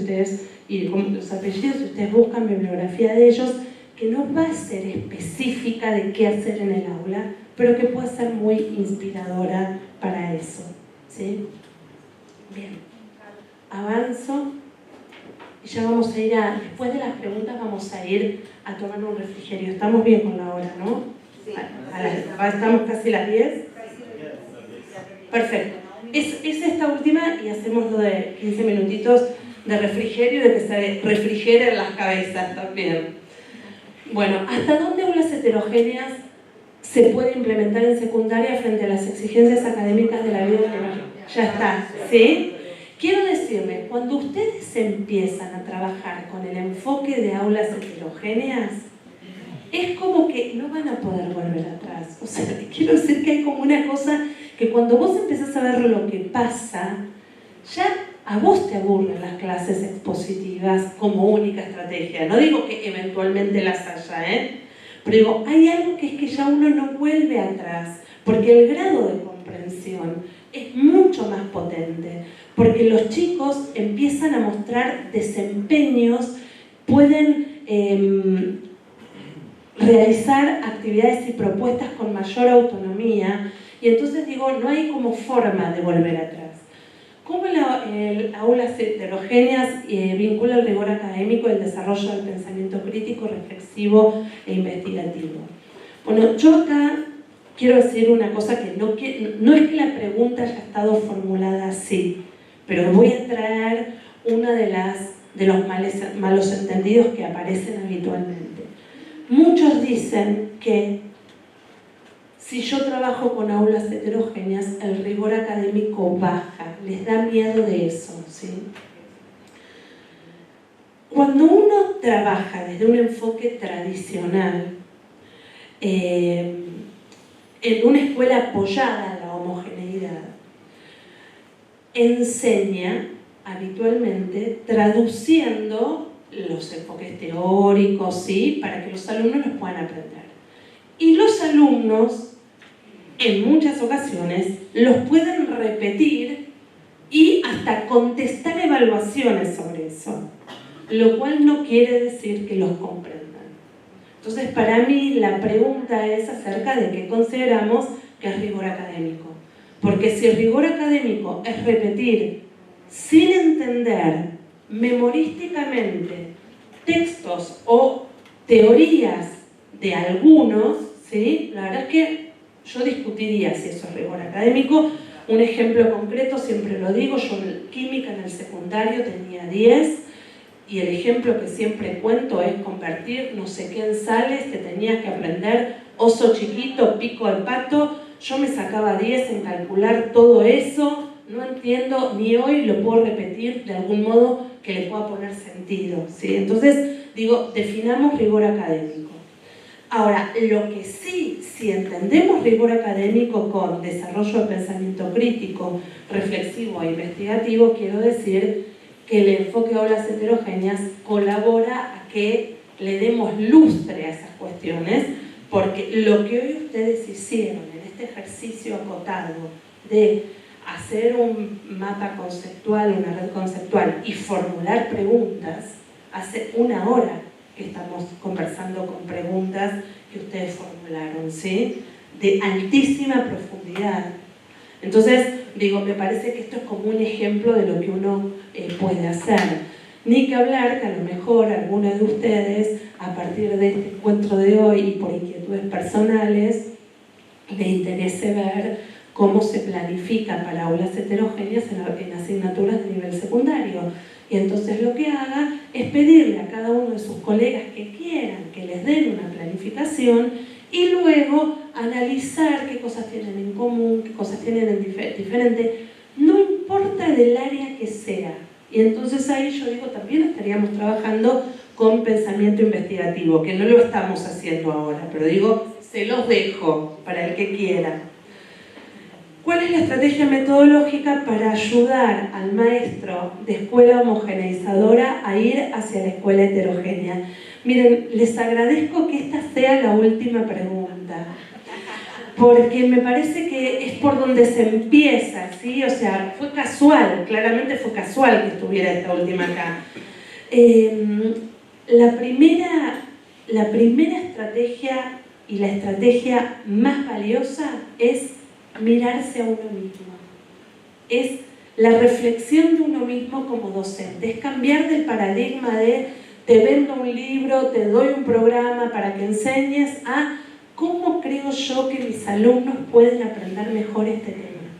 y los apellidos, si ustedes buscan bibliografía de ellos, que no va a ser específica de qué hacer en el aula, pero que puede ser muy inspiradora para eso, ¿sí? Bien, avanzo y ya vamos a ir después de las preguntas vamos a ir a tomar un refrigerio. Estamos bien con la hora, ¿no? Sí. Estamos casi a las 10. Perfecto. Es esta última y hacemos lo de 15 minutitos de refrigerio, de que se refrigeren las cabezas también. Bueno, ¿hasta dónde aulas heterogéneas se puede implementar en secundaria frente a las exigencias académicas de la vida universitaria? Ya está, ¿sí? Quiero decirles, cuando ustedes empiezan a trabajar con el enfoque de aulas heterogéneas, es como que no van a poder volver atrás. O sea, quiero decir que hay como una cosa que cuando vos empezás a ver lo que pasa, ya a vos te aburren las clases expositivas como única estrategia. No digo que eventualmente las haya, pero digo, hay algo que es que ya uno no vuelve atrás, porque el grado de comprensión es mucho más potente, porque los chicos empiezan a mostrar desempeños, pueden realizar actividades y propuestas con mayor autonomía, y entonces digo, no hay como forma de volver atrás. ¿Cómo el aulas heterogéneas vincula el rigor académico y el desarrollo del pensamiento crítico, reflexivo e investigativo? Bueno, yo acá quiero decir una cosa que no es que la pregunta haya estado formulada así, pero voy a traer una de los malos entendidos que aparecen habitualmente. Muchos dicen que si yo trabajo con aulas heterogéneas, el rigor académico baja, les da miedo de eso, ¿sí? Cuando uno trabaja desde un enfoque tradicional, en una escuela apoyada a la homogeneidad, enseña habitualmente traduciendo los enfoques teóricos, ¿sí?, para que los alumnos los puedan aprender. Y los alumnos, en muchas ocasiones, los pueden repetir y hasta contestar evaluaciones sobre eso, lo cual no quiere decir que los comprendan. Entonces, para mí, la pregunta es acerca de qué consideramos que es rigor académico. Porque si el rigor académico es repetir sin entender memorísticamente textos o teorías de algunos, ¿sí?, la verdad es que yo discutiría si eso es rigor académico. Un ejemplo concreto, siempre lo digo, yo en química en el secundario tenía 10 y el ejemplo que siempre cuento es convertir no sé qué en sales, que tenías que aprender oso chiquito, pico de pato. Yo me sacaba 10 en calcular todo eso, no entiendo, ni hoy lo puedo repetir de algún modo que le pueda poner sentido, ¿sí? Entonces, digo, definamos rigor académico. Ahora, lo que sí, si entendemos rigor académico con desarrollo de pensamiento crítico, reflexivo e investigativo, quiero decir que el enfoque de aulas heterogéneas colabora a que le demos lustre a esas cuestiones, porque lo que hoy ustedes hicieron en este ejercicio acotado de hacer un mapa conceptual, una red conceptual y formular preguntas, hace una hora que estamos conversando con preguntas que ustedes formularon, ¿sí?, de altísima profundidad. Entonces, digo, me parece que esto es como un ejemplo de lo que uno puede hacer. Ni que hablar que a lo mejor algunos de ustedes, a partir de este encuentro de hoy y por inquietudes personales, le interese ver cómo se planifica para aulas heterogéneas en asignaturas de nivel secundario. Y entonces lo que haga es pedirle a cada uno de sus colegas que quieran que les den una planificación y luego analizar qué cosas tienen en común, qué cosas tienen en diferente, no importa del área que sea. Y entonces ahí yo digo, también estaríamos trabajando con pensamiento investigativo, que no lo estamos haciendo ahora, pero digo, se los dejo para el que quiera. ¿Cuál es la estrategia metodológica para ayudar al maestro de escuela homogeneizadora a ir hacia la escuela heterogénea? Miren, les agradezco que esta sea la última pregunta, porque me parece que es por donde se empieza, ¿sí? O sea, fue casual, claramente fue casual que estuviera esta última acá. La primera estrategia y la estrategia más valiosa es mirarse a uno mismo. Es la reflexión de uno mismo como docente, es cambiar del paradigma de te vendo un libro, te doy un programa para que enseñes, a cómo creo yo que mis alumnos pueden aprender mejor este tema,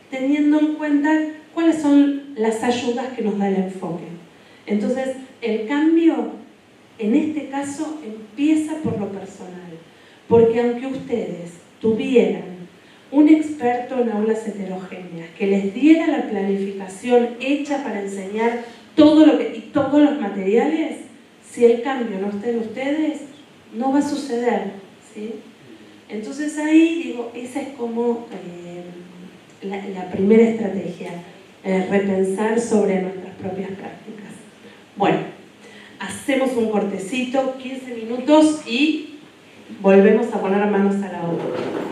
teniendo en cuenta cuáles son las ayudas que nos da el enfoque. Entonces, el cambio, en este caso, empieza por lo personal, porque aunque ustedes tuvieran un experto en aulas heterogéneas que les diera la planificación hecha para enseñar todos los materiales, si el cambio no está en ustedes, no va a suceder, ¿sí? Entonces ahí digo, esa es como la primera estrategia, repensar sobre nuestras propias prácticas. Bueno, hacemos un cortecito, 15 minutos y volvemos a poner manos a la obra.